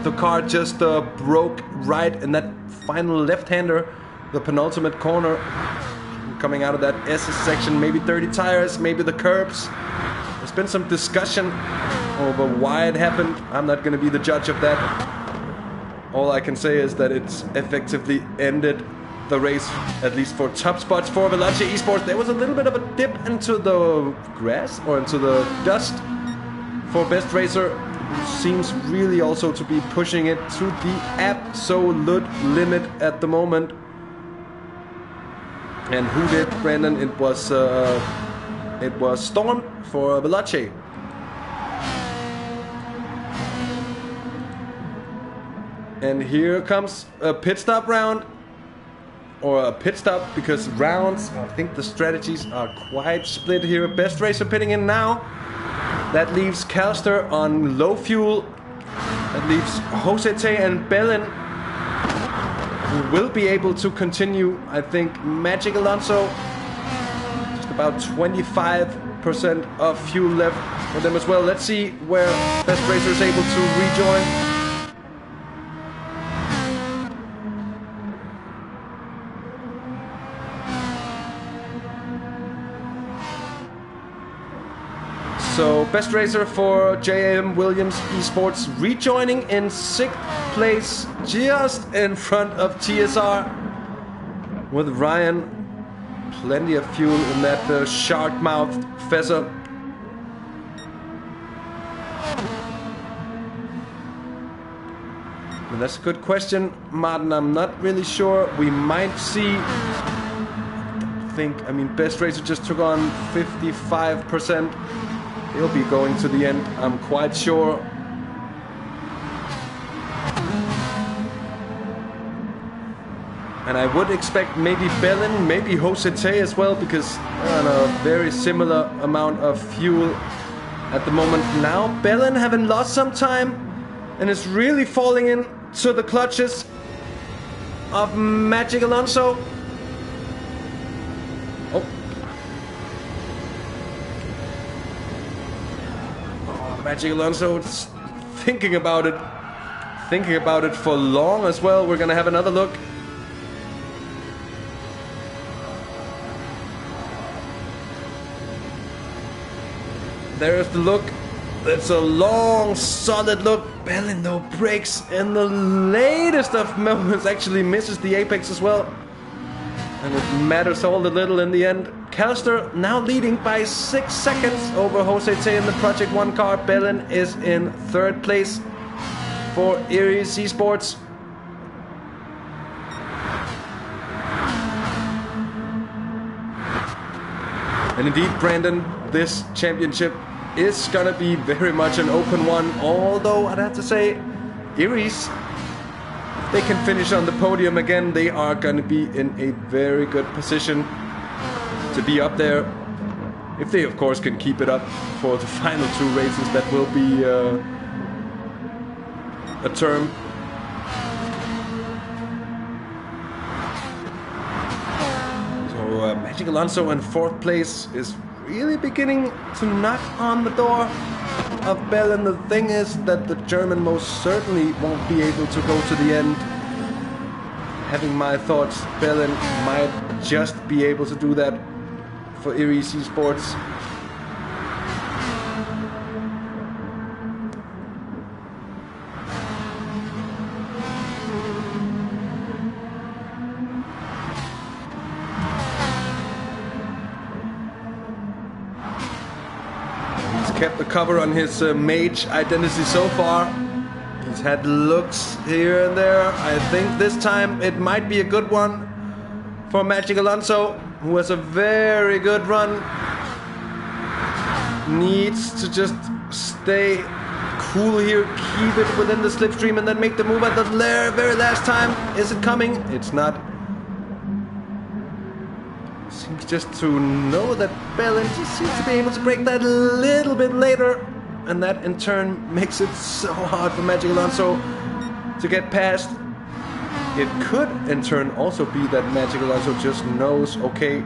the car just broke right in that final left-hander, the penultimate corner. Coming out of that SS section, maybe 30 tires, maybe the curbs. There's been some discussion over why it happened. I'm not going to be the judge of that. All I can say is that it's effectively ended the race, at least for top spots for Veloce Esports. There was a little bit of a dip into the grass or into the dust for Best Racer, who seems really also to be pushing it to the absolute limit at the moment. And who did, Brandon? It was Storm for Veloce. And here comes a pit stop round, or a pit stop because rounds. I think the strategies are quite split here. Best Racer pitting in now. That leaves Calster on low fuel. That leaves Josete and Bellin, who will be able to continue. I think Magic Alonso, just about 25% of fuel left for them as well. Let's see where Best Racer is able to rejoin. So Best Racer for JM Williams Esports rejoining in 6th place, just in front of TSR, with Ryan. Plenty of fuel in that shark-mouthed Fezzer. And that's a good question, Martin. I'm not really sure. We might see. I mean, Best Racer just took on 55%. He'll be going to the end, I'm quite sure. And I would expect maybe Bellin, maybe Josete as well, because they're on a very similar amount of fuel at the moment. Now Bellin having lost some time and is really falling into the clutches of Magic Alonso. Magic Alonso thinking about it for long as well. We're gonna have another look. There's the look. It's a long, solid look. Bellin though breaks in the latest of moments, actually misses the apex as well. And it matters all a little in the end. Calster now leading by 6 seconds over Josete in the Project 1 car. Bellin is in 3rd place for Aries Esports. And indeed, Brandon, this championship is gonna be very much an open one. Although I'd have to say, Aries, they can finish on the podium again, they are going to be in a very good position to be up there. If they, of course, can keep it up for the final 2 races, that will be a term. So Magic Alonso in 4th place is really beginning to knock on the door of Bellin. The thing is that the German most certainly won't be able to go to the end. Having my thoughts, Bellin might just be able to do that for Aries Esports. Kept the cover on his mage identity so far. He's had looks here and there. I think this time it might be a good one for Magic Alonso, who has a very good run. Needs to just stay cool here, keep it within the slipstream, and then make the move at the very last time. Is it coming? It's not. Seems just to know that Bellin just seems to be able to break that a little bit later, and that in turn makes it so hard for Magic Alonso to get past. it could in turn also be that Magic Alonso just knows, okay,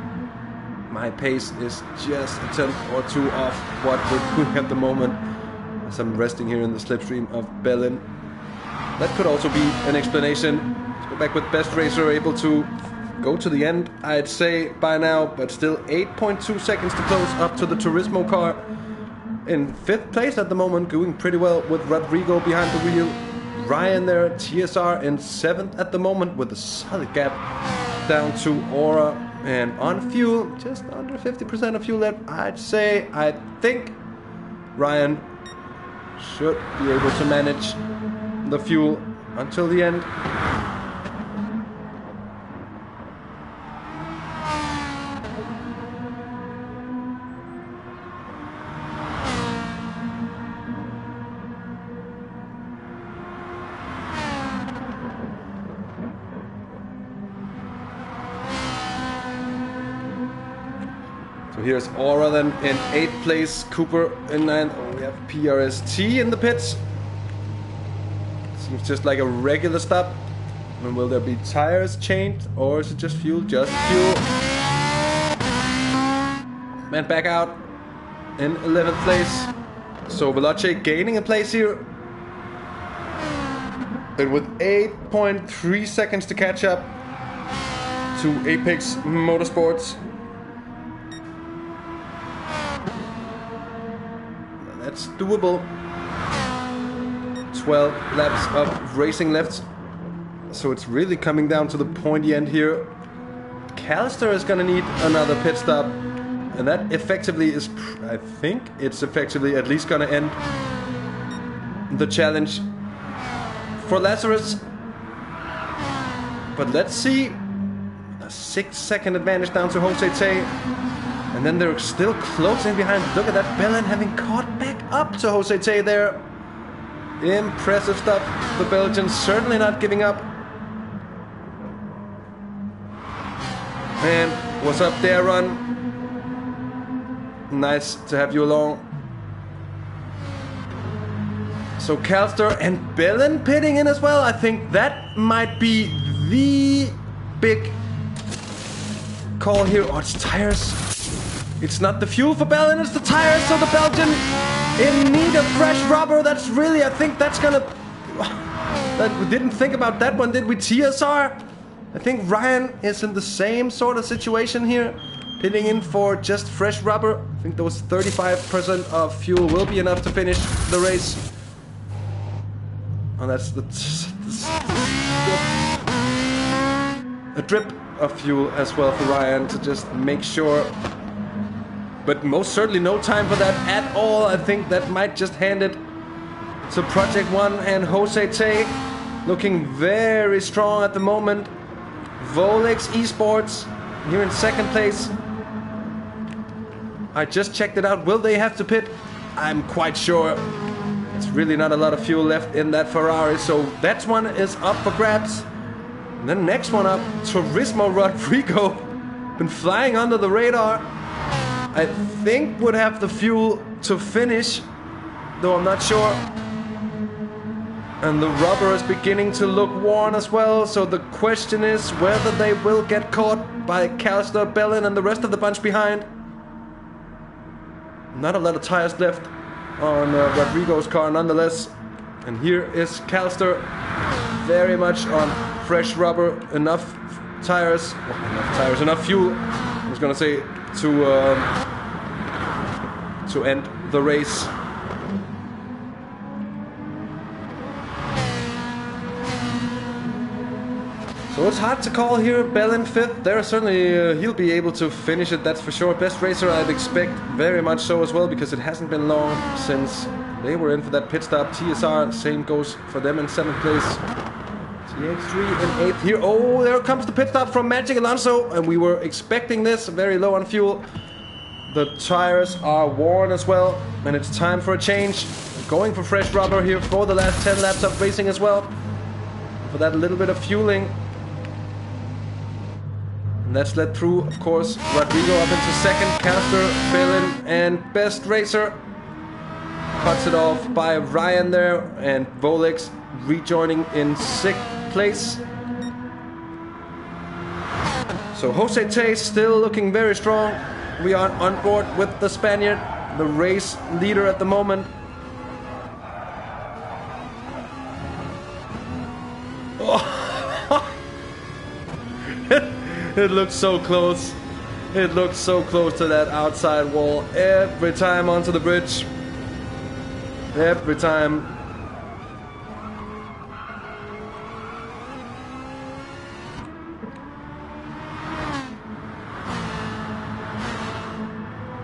my pace is just a tenth or two off what we're doing at the moment. As I'm resting here in the slipstream of Bellin. That could also be an explanation. Let's go back with Best Racer, able to go to the end, I'd say, by now, but still 8.2 seconds to close up to the Turismo car. In 5th place at the moment, doing pretty well with Rodrigo behind the wheel. Ryan there, TSR in 7th at the moment with a solid gap down to Aura. And on fuel, just under 50% of fuel left, I'd say. I think Ryan should be able to manage the fuel until the end. So here's Aura then in 8th place, Cooper in 9th. Oh, we have PRST in the pits. Seems just like a regular stop. And will there be tires changed, or is it just fuel? Just fuel. Man back out in 11th place. So Veloce gaining a place here. And with 8.3 seconds to catch up to Apex Motorsports. That's doable. 12 laps of racing left. So it's really coming down to the pointy end here. Callister is gonna need another pit stop. And that effectively is, I think it's effectively at least gonna end the challenge for Lazarus. But let's see. A 6-second advantage down to Jose Tay. And then they're still closing behind. Look at that, Bellin having caught back up to Jose Tay there. Impressive stuff. The Belgians certainly not giving up. And what's up there, Ron? Nice to have you along. So Calster and Bellin pitting in as well. I think that might be the big call here. Oh, it's tires. It's not the fuel for Bellin, it's the tires. So the Belgian in need of fresh rubber. That's really, I think that's gonna... We didn't think about that one, did we? TSR? I think Ryan is in the same sort of situation here. Pitting in for just fresh rubber. I think those 35% of fuel will be enough to finish the race. Oh, that's a drip of fuel as well for Ryan to just make sure. But most certainly no time for that at all. I think that might just hand it to Project One and Jose Tay. Looking very strong at the moment. Volex Esports here in 2nd place. I just checked it out. Will they have to pit? I'm quite sure. It's really not a lot of fuel left in that Ferrari. So that one is up for grabs. And then next one up, Turismo Rodrigo. Been flying under the radar. I think would have the fuel to finish, though I'm not sure. And the rubber is beginning to look worn as well. So the question is whether they will get caught by Callister, Bellin, and the rest of the bunch behind. Not a lot of tires left on Rodrigo's car nonetheless. And here is Callister, very much on fresh rubber, enough tires, enough fuel, I was gonna say, to end the race. So it's hard to call here. Bellin 5th. There certainly he'll be able to finish it, that's for sure. Best racer, I'd expect very much so as well, because it hasn't been long since they were in for that pit stop. TSR, same goes for them in 7th place. TX3 in 8th here. Oh, there comes the pit stop from Magic Alonso, and we were expecting this. Very low on fuel. The tires are worn as well, and it's time for a change. Going for fresh rubber here for the last 10 laps of racing as well. For that little bit of fueling. And that's led through, of course, Rodrigo up into 2nd, Casper, Bellin, and Best Racer. Cuts it off by Ryan there, and Volex rejoining in 6th place. So Jose Tay still looking very strong. We are on board with the Spaniard, the race leader at the moment. Oh. It looks so close. It looks so close to that outside wall every time onto the bridge. Every time.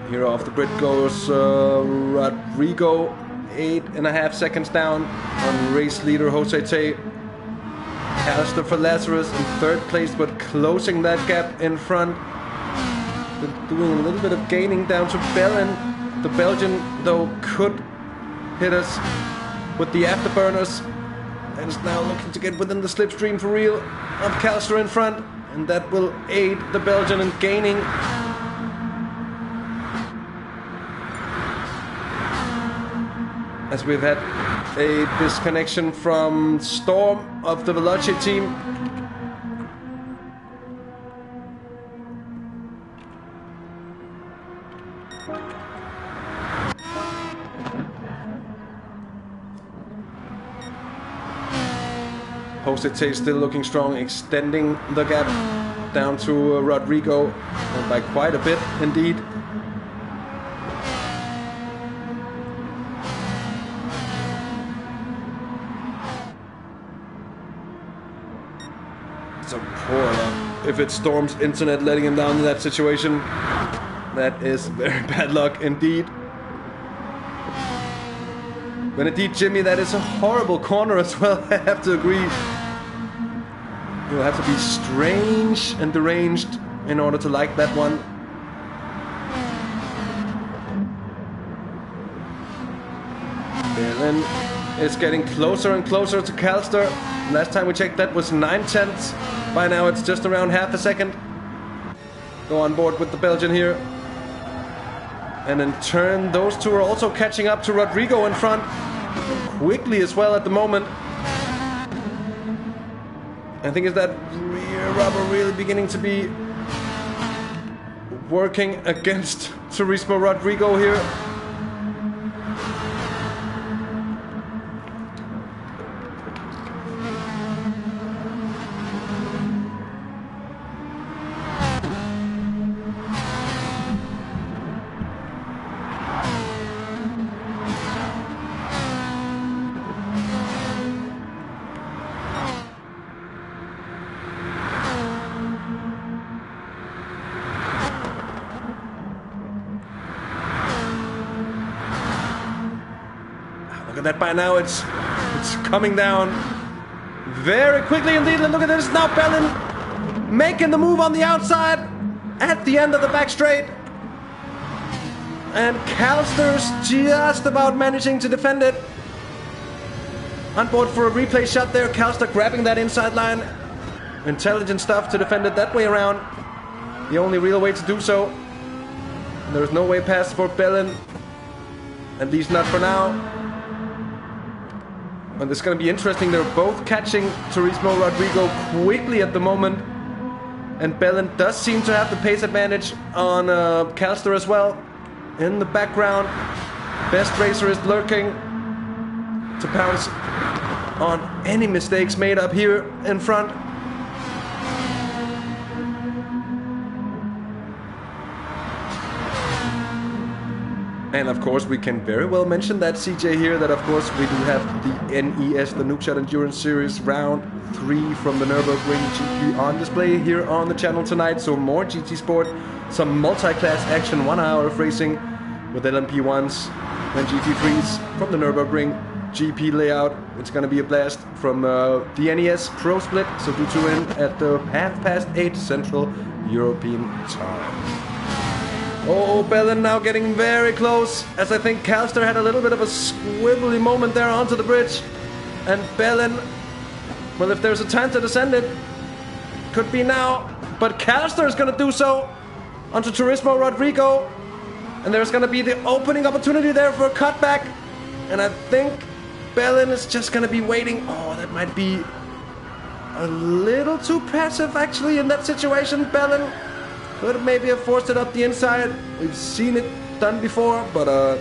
Here off the grid goes Rodrigo, 8.5 seconds down on race leader Jose Tay. Alistair for Lazarus in third place, but closing that gap in front. Doing a little bit of gaining down to Bellin. The Belgian, though, could hit us with the afterburners. And is now looking to get within the slipstream for real of Calster in front. And that will aid the Belgian in gaining. As we've had a disconnection from Storm of the Veloci team. Jose Tay still looking strong, extending the gap down to Rodrigo, and by quite a bit indeed. So poor luck. If it's Storm's internet letting him down in that situation, that is very bad luck indeed. But indeed, Jimmy, that is a horrible corner as well, I have to agree. You'll have to be strange and deranged in order to like that one. Berlin is getting closer and closer to Calster. Last time we checked, that was 9/10. By now it's just around half a second. Go on board with the Belgian here. And in turn, those two are also catching up to Rodrigo in front. Quickly as well at the moment. I think is that rear rubber really beginning to be working against Turismo Rodrigo here. That by now it's coming down very quickly indeed. And look at this now, Bellin making the move on the outside at the end of the back straight, and Calster's just about managing to defend it. On board for a replay shot there. Calster grabbing that inside line. Intelligent stuff to defend it that way around. The only real way to do so. There's no way past for Bellin, at least not for now. And it's going to be interesting. They're both catching Turismo Rodrigo quickly at the moment. And Bellin does seem to have the pace advantage on Calster as well. In the background, Best Racer is lurking to pounce on any mistakes made up here in front. And of course, we can very well mention that, CJ, here, that of course we do have the NES, the Nookshot Endurance Series Round 3 from the Nürburgring GP on display here on the channel tonight. So more GT Sport, some multi-class action, 1 hour of racing with LMP1s and GT3s from the Nürburgring GP layout. It's going to be a blast from the NES Pro Split, so do tune in at 8:30 Central European time. Oh, Bellin now getting very close, as I think Calster had a little bit of a squibbly moment there onto the bridge. And Bellin, well, if there's a time to descend it, could be now. But Calster is going to do so onto Turismo Rodrigo. And there's going to be the opening opportunity there for a cutback. And I think Bellin is just going to be waiting. Oh, that might be a little too passive actually in that situation. Bellin could maybe have forced it up the inside. We've seen it done before, but I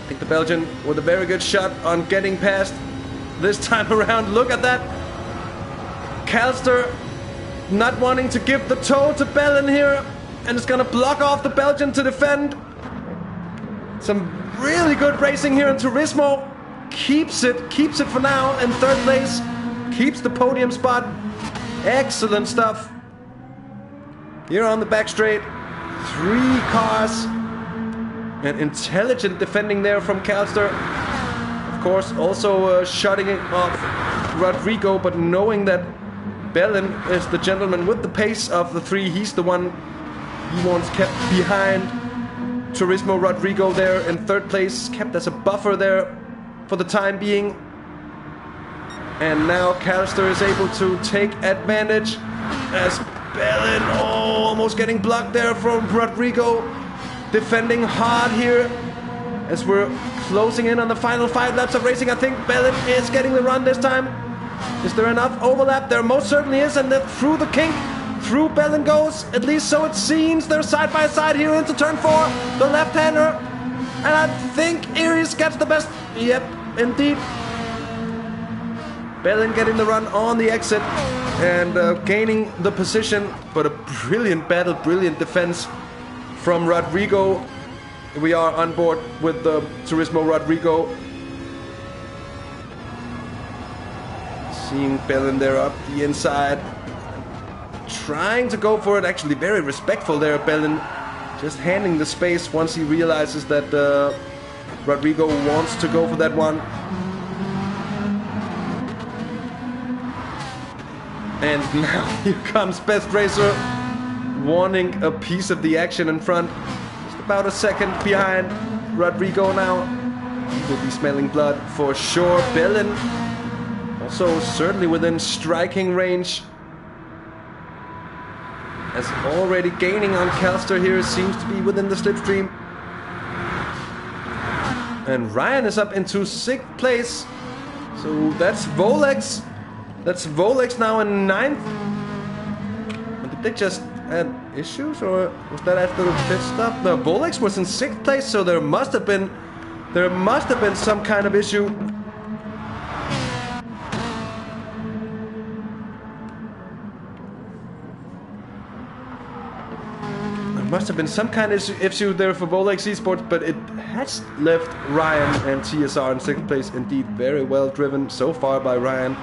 think the Belgian with a very good shot on getting past this time around. Look at that. Calster not wanting to give the toe to Bellin here, and it's gonna block off the Belgian to defend. Some really good racing here in Turismo. Keeps it for now in third place. Keeps the podium spot. Excellent stuff. Here on the back straight, 3 cars. And intelligent defending there from Calster. Of course, also shutting it off Rodrigo, but knowing that Bellin is the gentleman with the pace of the 3. He's the one he wants kept behind Turismo. Rodrigo there in third place, kept as a buffer there for the time being. And now Calster is able to take advantage as Bellin, almost getting blocked there from Rodrigo. Defending hard here as we're closing in on the final 5 laps of racing. I think Bellin is getting the run this time. Is there enough overlap? There most certainly is, and through the kink, through Bellin goes, at least so it seems. They're side by side here into turn 4, the left-hander. And I think Iris gets the best. Yep, indeed. Bellin getting the run on the exit and gaining the position, but a brilliant battle, brilliant defense from Rodrigo. We are on board with the Turismo Rodrigo. Seeing Bellin there up the inside. Trying to go for it, actually very respectful there, Bellin. Just handing the space once he realizes that Rodrigo wants to go for that one. And now here comes Best Racer, wanting a piece of the action in front. Just about a second behind Rodrigo now. He will be smelling blood for sure. Bellin also certainly within striking range. As already gaining on Calster here, seems to be within the slipstream. And Ryan is up into 6th place. So that's Volex. That's Volex now in 9th. Did they just add issues, or was that after the pit stop? No, Volex was in 6th place, so there must have been some kind of issue. Must have been some kind of issue there for Volex Esports, but it has left Ryan and TSR in 6th place. Indeed, very well driven so far by Ryan.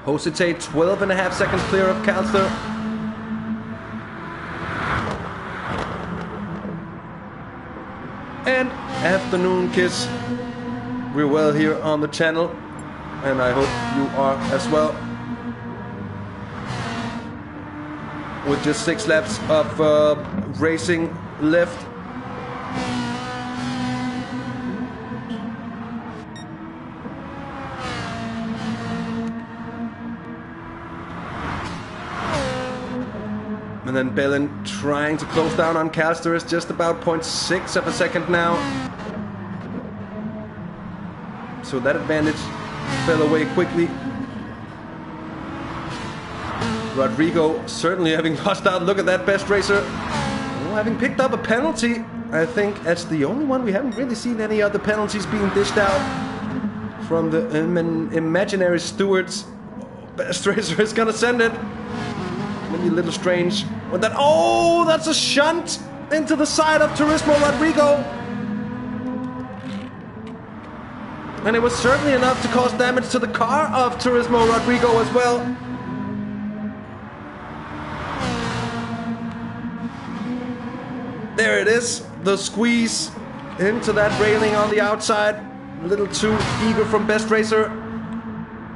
Hosite 12.5 seconds clear of Calster. And afternoon kiss. We're well here on the channel, and I hope you are as well. With just 6 laps of racing left. And then Bellin trying to close down on Calster is just about 0.6 of a second now. So that advantage fell away quickly. Rodrigo certainly having lost out. Look at that Best Racer. Well, having picked up a penalty. I think that's the only one. We haven't really seen any other penalties being dished out from the imaginary stewards. Best Racer is gonna send it. Maybe a little strange with that. Oh, that's a shunt into the side of Turismo Rodrigo. And it was certainly enough to cause damage to the car of Turismo Rodrigo as well. There it is, the squeeze into that railing on the outside. A little too eager from Best Racer.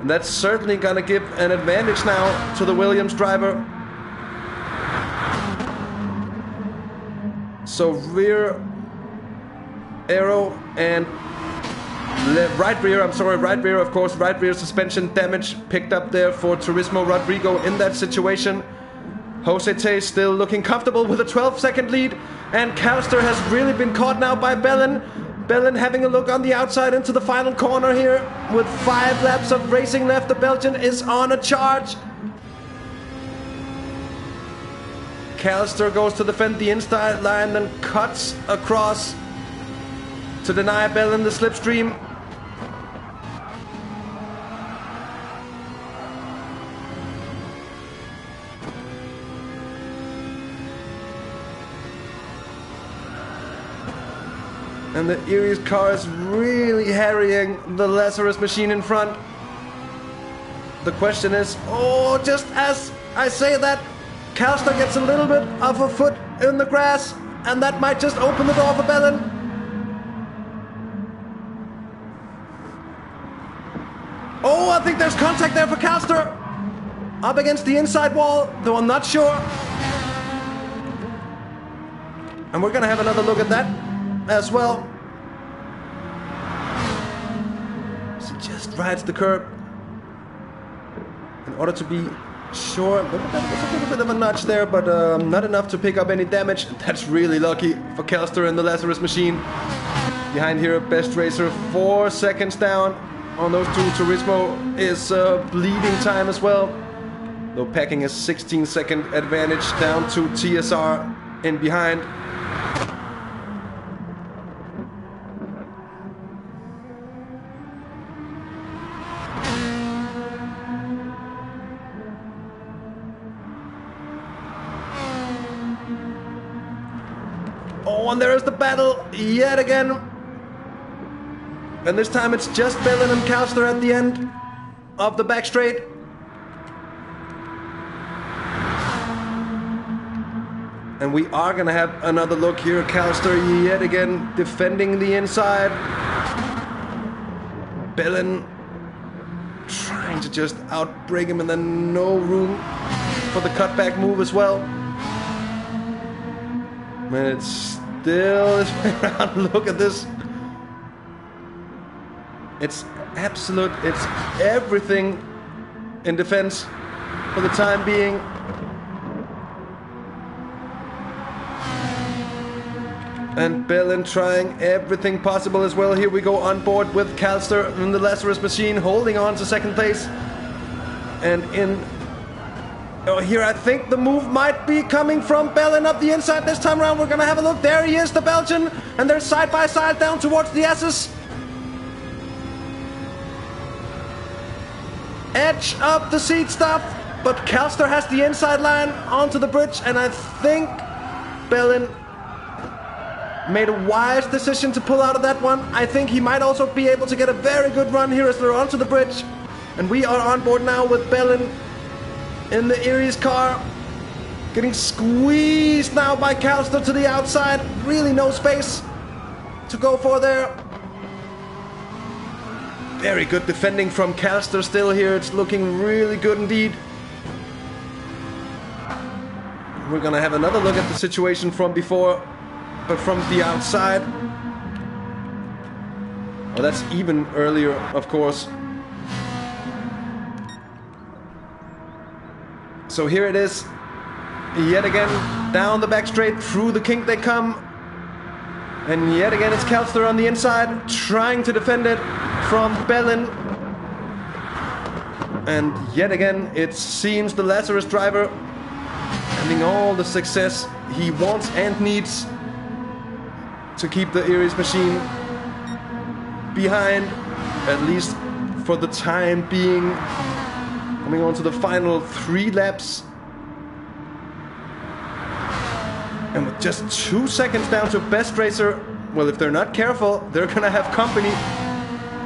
And that's certainly gonna give an advantage now to the Williams driver. So rear aero and right rear, of course, right rear suspension damage picked up there for Turismo Rodrigo in that situation. Josete still looking comfortable with a 12-second lead, and Calster has really been caught now by Bellin. Bellin having a look on the outside into the final corner here. With 5 laps of racing left, the Belgian is on a charge. Callister goes to defend the inside line, then cuts across to deny Bellin the slipstream. And the Erie's car is really harrying the Lazarus machine in front. The question is, oh, just as I say that, Callister gets a little bit of a foot in the grass, and that might just open the door for Bellin. Oh, I think there's contact there for Callister. Up against the inside wall, though I'm not sure. And we're gonna have another look at that as well. So just rides the curb in order to be sure. There's a little bit of a nudge there, but not enough to pick up any damage. That's really lucky for Callister and the Lazarus machine. Behind here, Best Racer 4 seconds down on those two. Turismo is bleeding time as well, though packing a 16-second advantage down to TSR in behind. Oh, and there is the battle yet again. And this time it's just Bellin and Callister at the end of the back straight. And we are gonna have another look here. Callister yet again defending the inside. Bellin trying to just outbrake him, and then no room for the cutback move as well. Man, it's still this way around. Look at this. It's absolute, it's everything in defense for the time being. And Bellin trying everything possible as well. Here we go on board with Callister and the Lazarus machine holding on to second place. And in here I think the move might be coming from Bellin up the inside this time around. We're gonna have a look. There he is, the Belgian, and they're side by side down towards the S's. Edge up the seat stuff, but Callister has the inside line onto the bridge, and I think Bellin made a wise decision to pull out of that one. I think he might also be able to get a very good run here as they're onto the bridge. And we are on board now with Bellin in the Erie's car. Getting squeezed now by Callister to the outside. Really no space to go for there. Very good defending from Callister still here. It's looking really good indeed. We're gonna have another look at the situation from before, but from the outside. Well, that's even earlier, of course. So here it is, yet again, down the back straight, through the kink they come. And yet again it's Callister on the inside, trying to defend it from Bellin. And yet again, it seems the Lazarus driver having all the success he wants and needs to keep the Erie's machine behind, at least for the time being. Coming on to the final 3 laps. And with just 2 seconds down to Best Racer, well, if they're not careful, they're gonna have company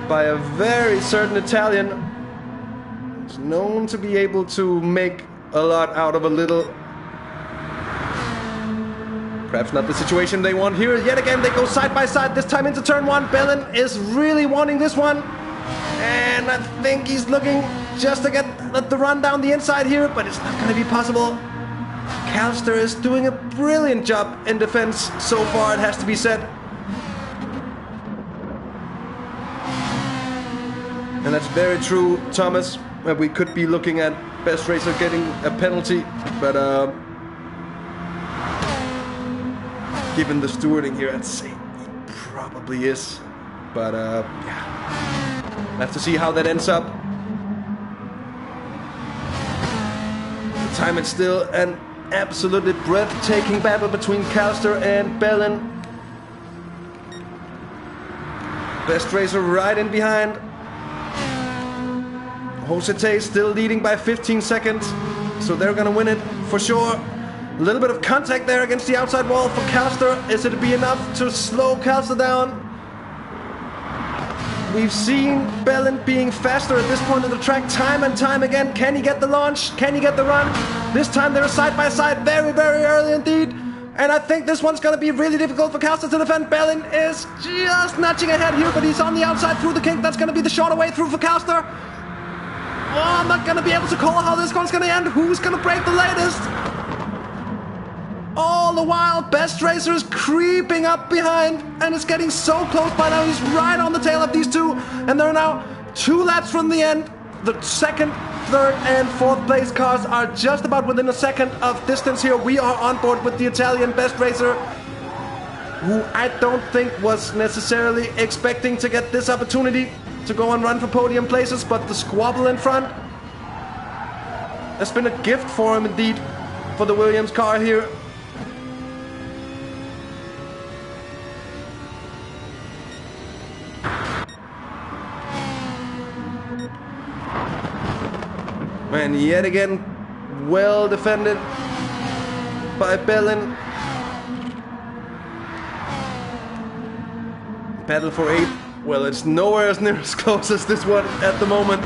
by a very certain Italian. He's known to be able to make a lot out of a little. Perhaps not the situation they want here. Yet again, they go side by side, this time into turn 1. Bellin is really wanting this one. And I think he's looking just to get the run down the inside here, but it's not going to be possible. Callister is doing a brilliant job in defense so far, it has to be said. And that's very true, Thomas. We could be looking at Best Racer getting a penalty, but given the stewarding here, I'd say he probably is. But yeah, we'll have to see how that ends up. The time it's still an absolutely breathtaking battle between Calster and Bellin. Best Racer right in behind. Josete still leading by 15 seconds, so they're gonna win it for sure. A little bit of contact there against the outside wall for Calster. Is it be enough to slow Calster down? We've seen Bellin being faster at this point of the track time and time again. Can he get the launch? Can he get the run? This time they're side by side very, very early indeed. And I think this one's going to be really difficult for Calster to defend. Bellin is just nudging ahead here, but he's on the outside through the kink. That's going to be the shorter way through for Calster. Oh, I'm not going to be able to call how this one's going to end. Who's going to break the latest? All the while, Best Racer is creeping up behind and is getting so close by now. He's right on the tail of these two, and they're now 2 laps from the end. The second, third, and fourth place cars are just about within a second of distance here. We are on board with the Italian Best Racer, who I don't think was necessarily expecting to get this opportunity to go and run for podium places, but the squabble in front has been a gift for him indeed, for the Williams car here. And yet again, well defended by Bellin. Battle for 8. Well, it's nowhere as near as close as this one at the moment.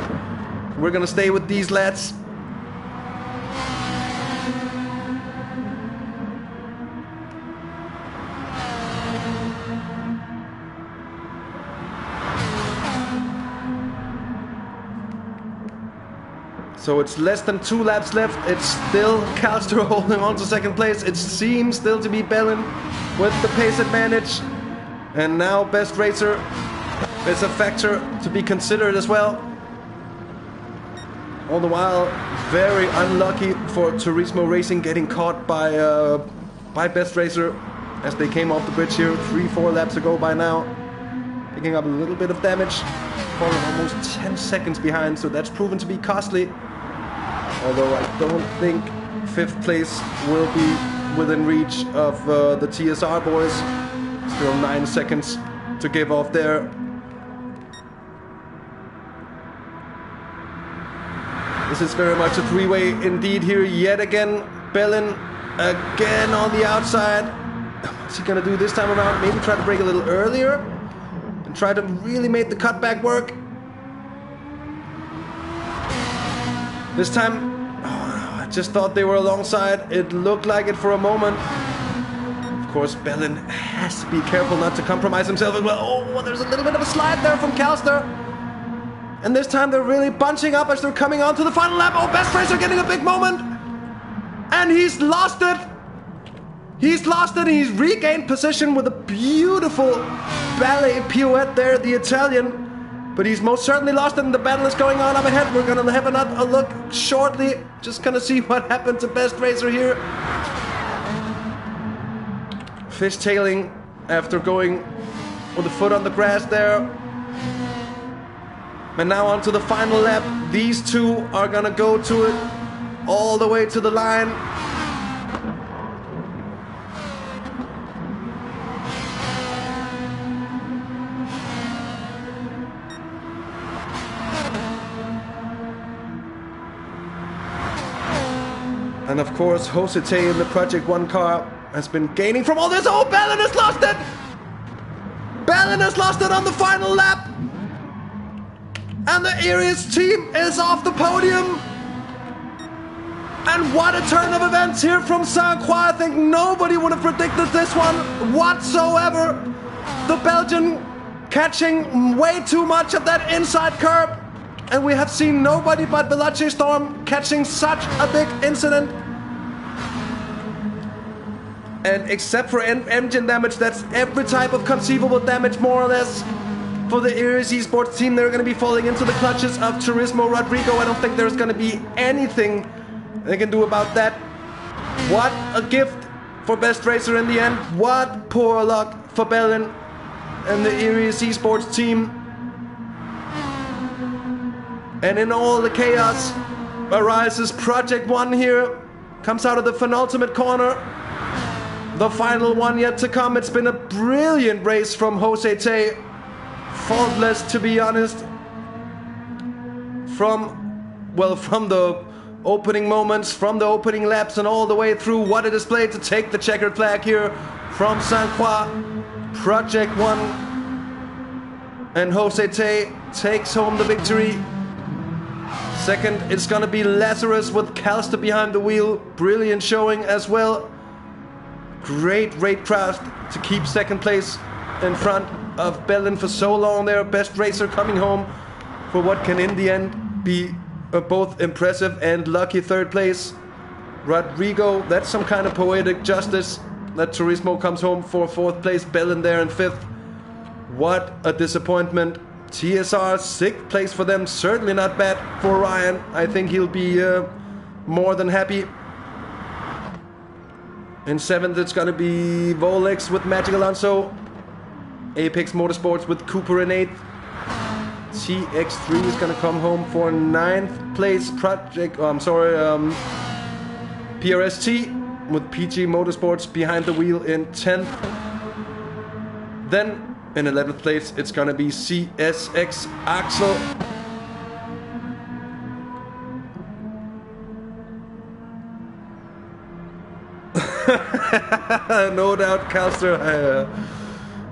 We're gonna stay with these lads. So it's less than 2 laps left. It's still Calster holding on to second place. It seems still to be Bellin with the pace advantage. And now Best Racer is a factor to be considered as well. All the while, very unlucky for Turismo Racing getting caught by Best Racer as they came off the bridge here 3-4 laps ago by now. Picking up a little bit of damage, falling almost 10 seconds behind, so that's proven to be costly. Although I don't think 5th place will be within reach of the TSR boys. Still 9 seconds to give off there. This is very much a 3-way indeed here yet again. Bellin again on the outside. What's he gonna do this time around? Maybe try to brake a little earlier and try to really make the cutback work. This time, oh, I just thought they were alongside. It looked like it for a moment. Of course, Bellin has to be careful not to compromise himself as well. Oh, there's a little bit of a slide there from Calster. And this time they're really bunching up as they're coming on to the final lap. Oh, Best Racer getting a big moment. And he's lost it. He's lost it. He's regained position with a beautiful ballet pirouette there, the Italian. But he's most certainly lost it, and the battle is going on up ahead. We're going to have a look shortly. Just going to see what happened to Best Racer here. Fishtailing after going with the foot on the grass there. And now on to the final lap. These two are going to go to it all the way to the line. And of course, Josete in the Project 1 car has been gaining from all this. Oh, Bellin has lost it! Bellin has lost it on the final lap! And the Iris team is off the podium! And what a turn of events here from Croix. I think nobody would have predicted this one whatsoever. The Belgian catching way too much of that inside curb. And we have seen nobody but Velace Storm catching such a big incident. And except for engine damage, that's every type of conceivable damage, more or less. For the Iris Esports team, they're going to be falling into the clutches of Turismo Rodrigo. I don't think there's going to be anything they can do about that. What a gift for Best Racer in the end. What poor luck for Bellin. and the Iris Esports team. And in all the chaos arises Project One here. Comes out of the penultimate corner. The final one yet to come. It's been a brilliant race from Jose Tay. Faultless, to be honest. From the opening moments, from the opening laps, and all the way through. What a display to take the checkered flag here from St. Croix. Project One. And Jose Tay takes home the victory. Second, it's gonna be Lazarus with Calster behind the wheel. Brilliant showing as well. Great racecraft to keep second place in front of Bellin for so long. Their best racer coming home for what can in the end be a both impressive and lucky third place. Rodrigo, that's some kind of poetic justice that Turismo comes home for fourth place. Bellin there in fifth. What a disappointment. TSR, sixth place for them. Certainly not bad for Ryan. I think he'll be more than happy. In seventh, it's going to be Volex with Magic Alonso. Apex Motorsports with Cooper in eighth. TX3 is going to come home for ninth place. PRST with PG Motorsports behind the wheel in 10th. Then in 11th place, it's gonna be CSX Axel. No doubt, Calster.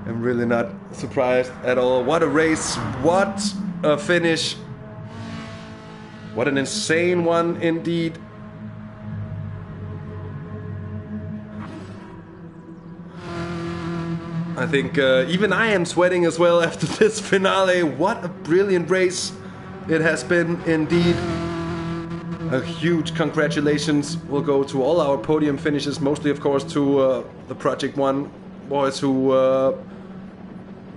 I'm really not surprised at all. What a race. What a finish. What an insane one indeed. I think even I am sweating as well after this finale. What a brilliant race it has been indeed. A huge congratulations will go to all our podium finishes, mostly of course to the Project One boys who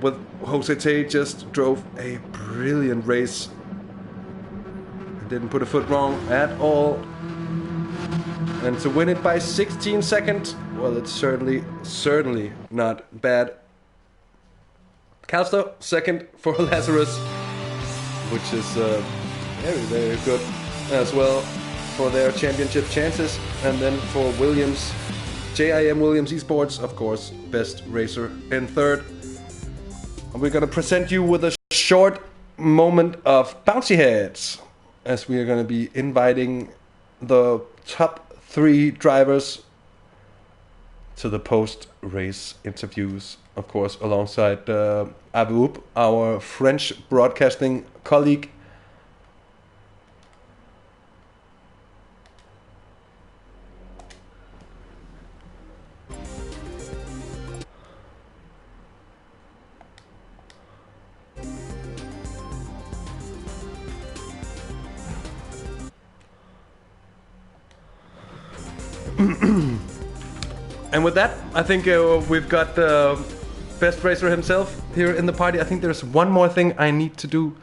with Jose Tay just drove a brilliant race. Didn't put a foot wrong at all. And to win it by 16 seconds, well, it's certainly not bad. Calster, second for Lazarus, which is very, very good as well for their championship chances. And then for Williams, JIM Williams Esports, of course, best racer in third. And we're going to present you with a short moment of bouncy heads, as we are going to be inviting the top 3 drivers to the post-race interviews, of course, alongside Avoup, our French broadcasting colleague. And with that, I think we've got the best racer himself here in the party. I think there's one more thing I need to do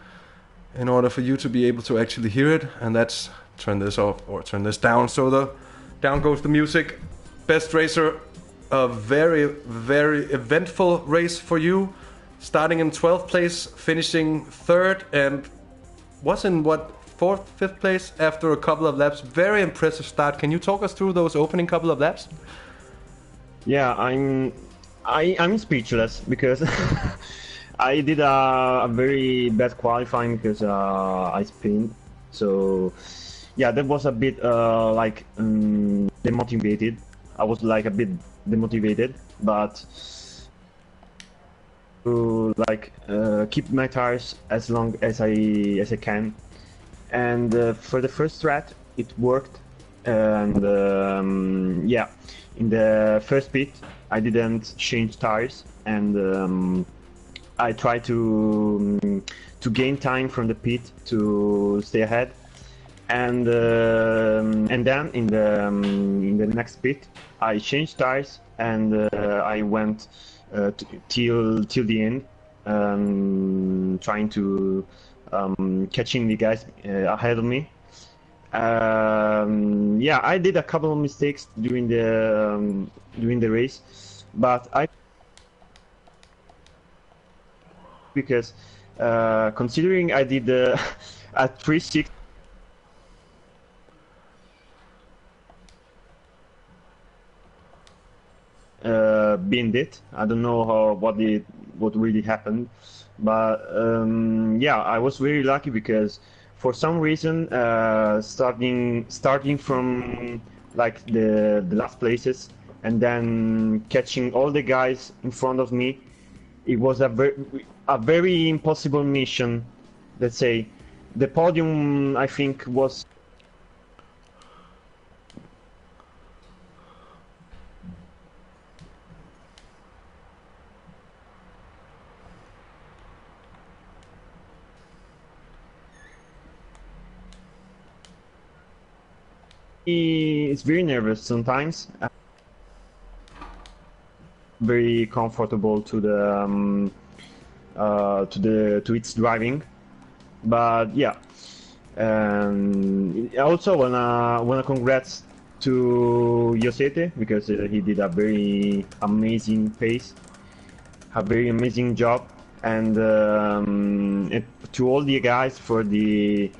in order for you to be able to actually hear it, and that's turn this off or turn this down. So down goes the music. Best racer, a very, very eventful race for you. Starting in 12th place, finishing 3rd, and was in what, 4th, 5th place after a couple of laps. Very impressive start. Can you talk us through those opening couple of laps? Yeah, I'm speechless because I did a very bad qualifying because I spinned. So yeah, that was a bit demotivated. I was like a bit demotivated, but to keep my tires as long as I can. And for the first strat, it worked. And yeah, in the first pit, I didn't change tires, and I tried to gain time from the pit to stay ahead. And then in the next pit, I changed tires, and I went till the end, trying to catching the guys ahead of me. Yeah, I did a couple of mistakes during the race, but because considering I did a 360 binned it. I don't know what really happened, but yeah, I was very lucky because for some reason starting from like the last places and then catching all the guys in front of me, it was a very impossible mission. Let's say the podium I think was it's very nervous sometimes. Very comfortable to the to its driving, but yeah. Also wanna congrats to Yosete because he did a very amazing pace, a very amazing job, and to all the guys for the,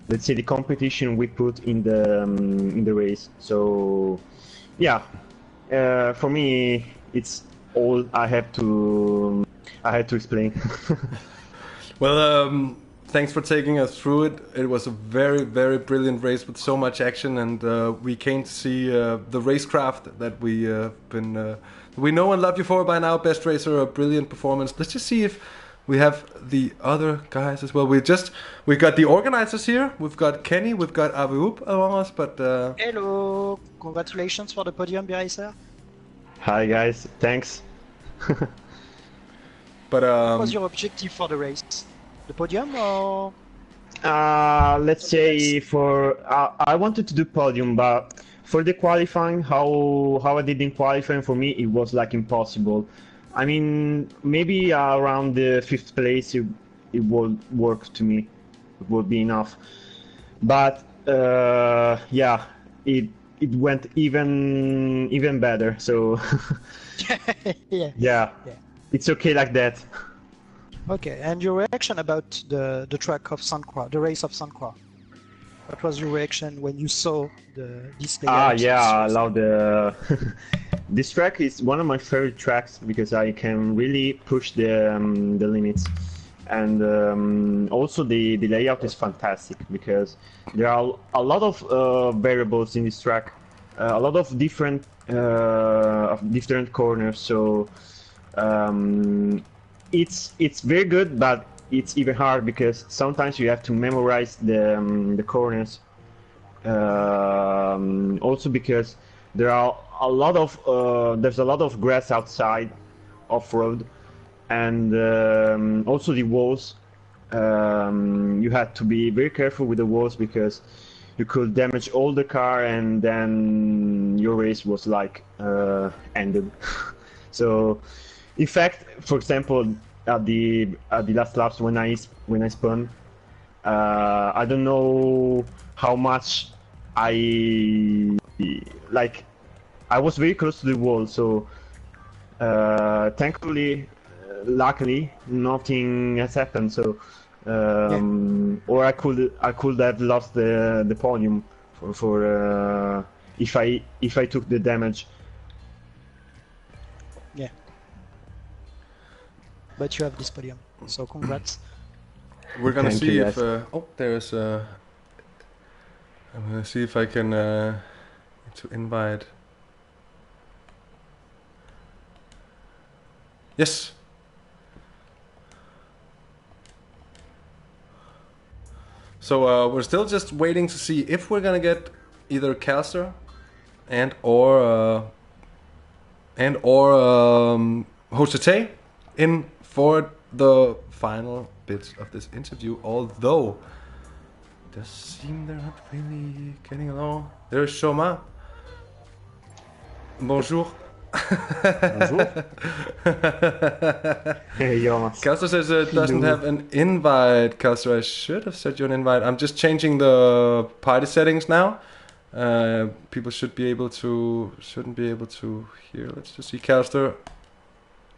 let's say, the competition we put in the race. So yeah, for me it's all I had to explain. Well, thanks for taking us through it. It was a very, very brilliant race with so much action, and we came to see the racecraft that we know and love you for by now. Best racer, a brilliant performance. Let's just see if we have the other guys as well. We got the organizers here. We've got Kenny, we've got Avup among us, but hello, congratulations for the podium, Racer. Hi guys, thanks. But what was your objective for the race? The podium or? Let's say for I wanted to do podium, but for the qualifying, how I did in qualifying, for me it was like impossible. I mean, maybe around the 5th place it would work to me. It would be enough. But yeah, it went even better. So yeah, it's okay like that. Okay, and your reaction about the track of Sainte Croix, the race of Sainte Croix? What was your reaction when you saw this layout? Yeah, I love the. This track is one of my favorite tracks because I can really push the limits, and also the layout is fantastic because there are a lot of variables in this track, a lot of different corners. So it's very good, but it's even hard because sometimes you have to memorize the corners. Also because there are there's a lot of grass outside off-road, and also the walls. You had to be very careful with the walls because you could damage all the car and then your race was like ended. So in fact, for example, at the last laps when I spun, I don't know how much I was very close to the wall, so thankfully, luckily, nothing has happened. So, or I could have lost the podium for if I took the damage. Yeah. But you have this podium, so congrats. We're gonna Thank see you, if there's I'm gonna see if I can to invite. Yes. So we're still just waiting to see if we're gonna get either Calster and or Hosete in for the final bits of this interview. Although it does seem they're not really getting along. There's Shoma. Bonjour. Bonjour. Hey, Jonas. Calster says it doesn't have an invite. Calster, I should have sent you an invite. I'm just changing the party settings now. People shouldn't be able to hear. Let's just see, Calster.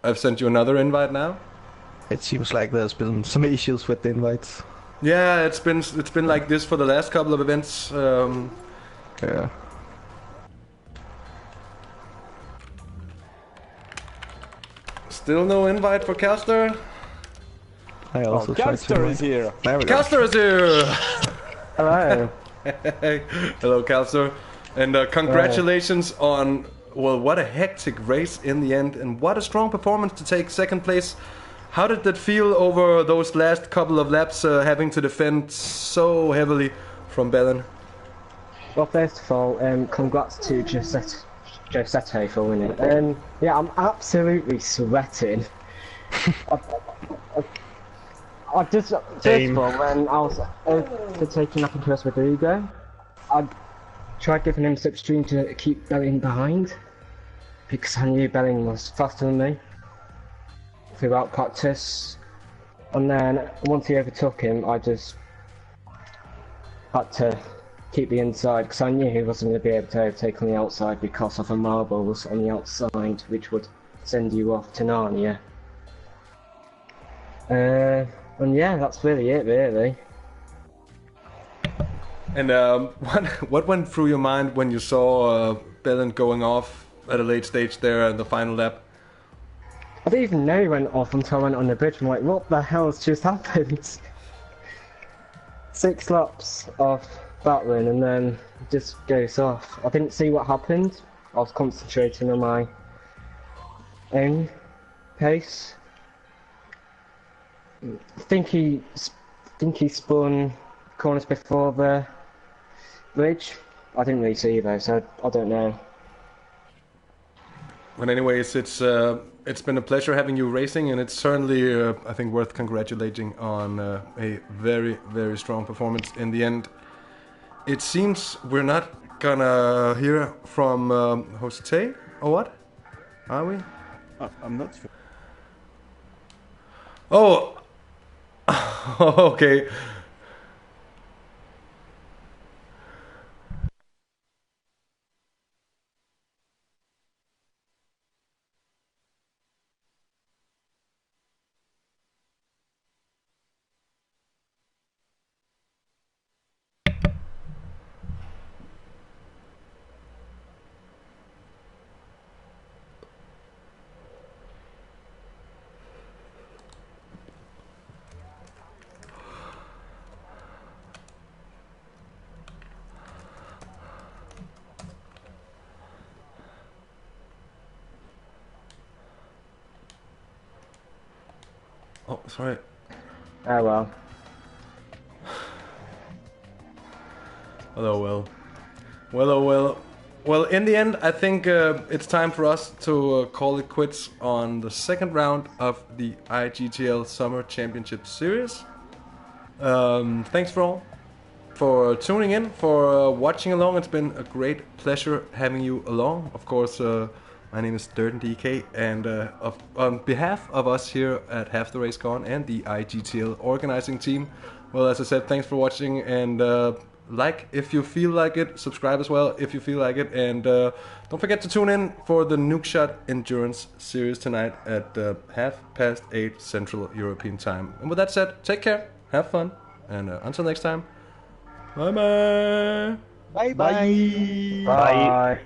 I've sent you another invite now. It seems like there's been some issues with the invites. Yeah, it's been like this for the last couple of events. Yeah. Still no invite for Calster. I also tried to Calster is here. There we go. Calster is here. Hello. Hello, Calster, and congratulations on what a hectic race in the end, and what a strong performance to take second place. How did that feel over those last couple of laps, having to defend so heavily from Belen? Well, first of all, congrats to Josette for winning. Yeah, I'm absolutely sweating. I just, first of all, when I was taking up into us with Hugo, I tried giving him slipstream to keep Belling behind, because I knew Belling was faster than me throughout practice. And then once he overtook him, I just had to keep the inside, because I knew he wasn't going to be able to overtake on the outside because of the marbles on the outside, which would send you off to Narnia. And yeah, that's really it, really. And what went through your mind when you saw Belen going off at a late stage there in the final lap? I didn't even know he went off until I went on the bridge. I'm like, what the hell's just happened? 6 laps of battling and then it just goes off. I didn't see what happened. I was concentrating on my own pace. I think he spun corners before the bridge. I didn't really see though, so I don't know. But anyways, it's been a pleasure having you racing, and it's certainly I think worth congratulating on a very, very strong performance in the end. It seems we're not gonna hear from Jose, or what? Are we? I'm not sure. Oh, okay. Oh, sorry. Oh well. Hello, Will. Well, oh well. Well, in the end, I think it's time for us to call it quits on the second round of the IGTL Summer Championship Series. Thanks for tuning in, for watching along. It's been a great pleasure having you along. Of course, my name is DirtenDK, and on behalf of us here at Half the Race Gone and the IGTL organizing team, well, as I said, thanks for watching, and like if you feel like it, subscribe as well if you feel like it, and don't forget to tune in for the Nuke Shot Endurance Series tonight at 8:30 Central European Time. And with that said, take care, have fun, and until next time, bye bye. Bye bye. Bye.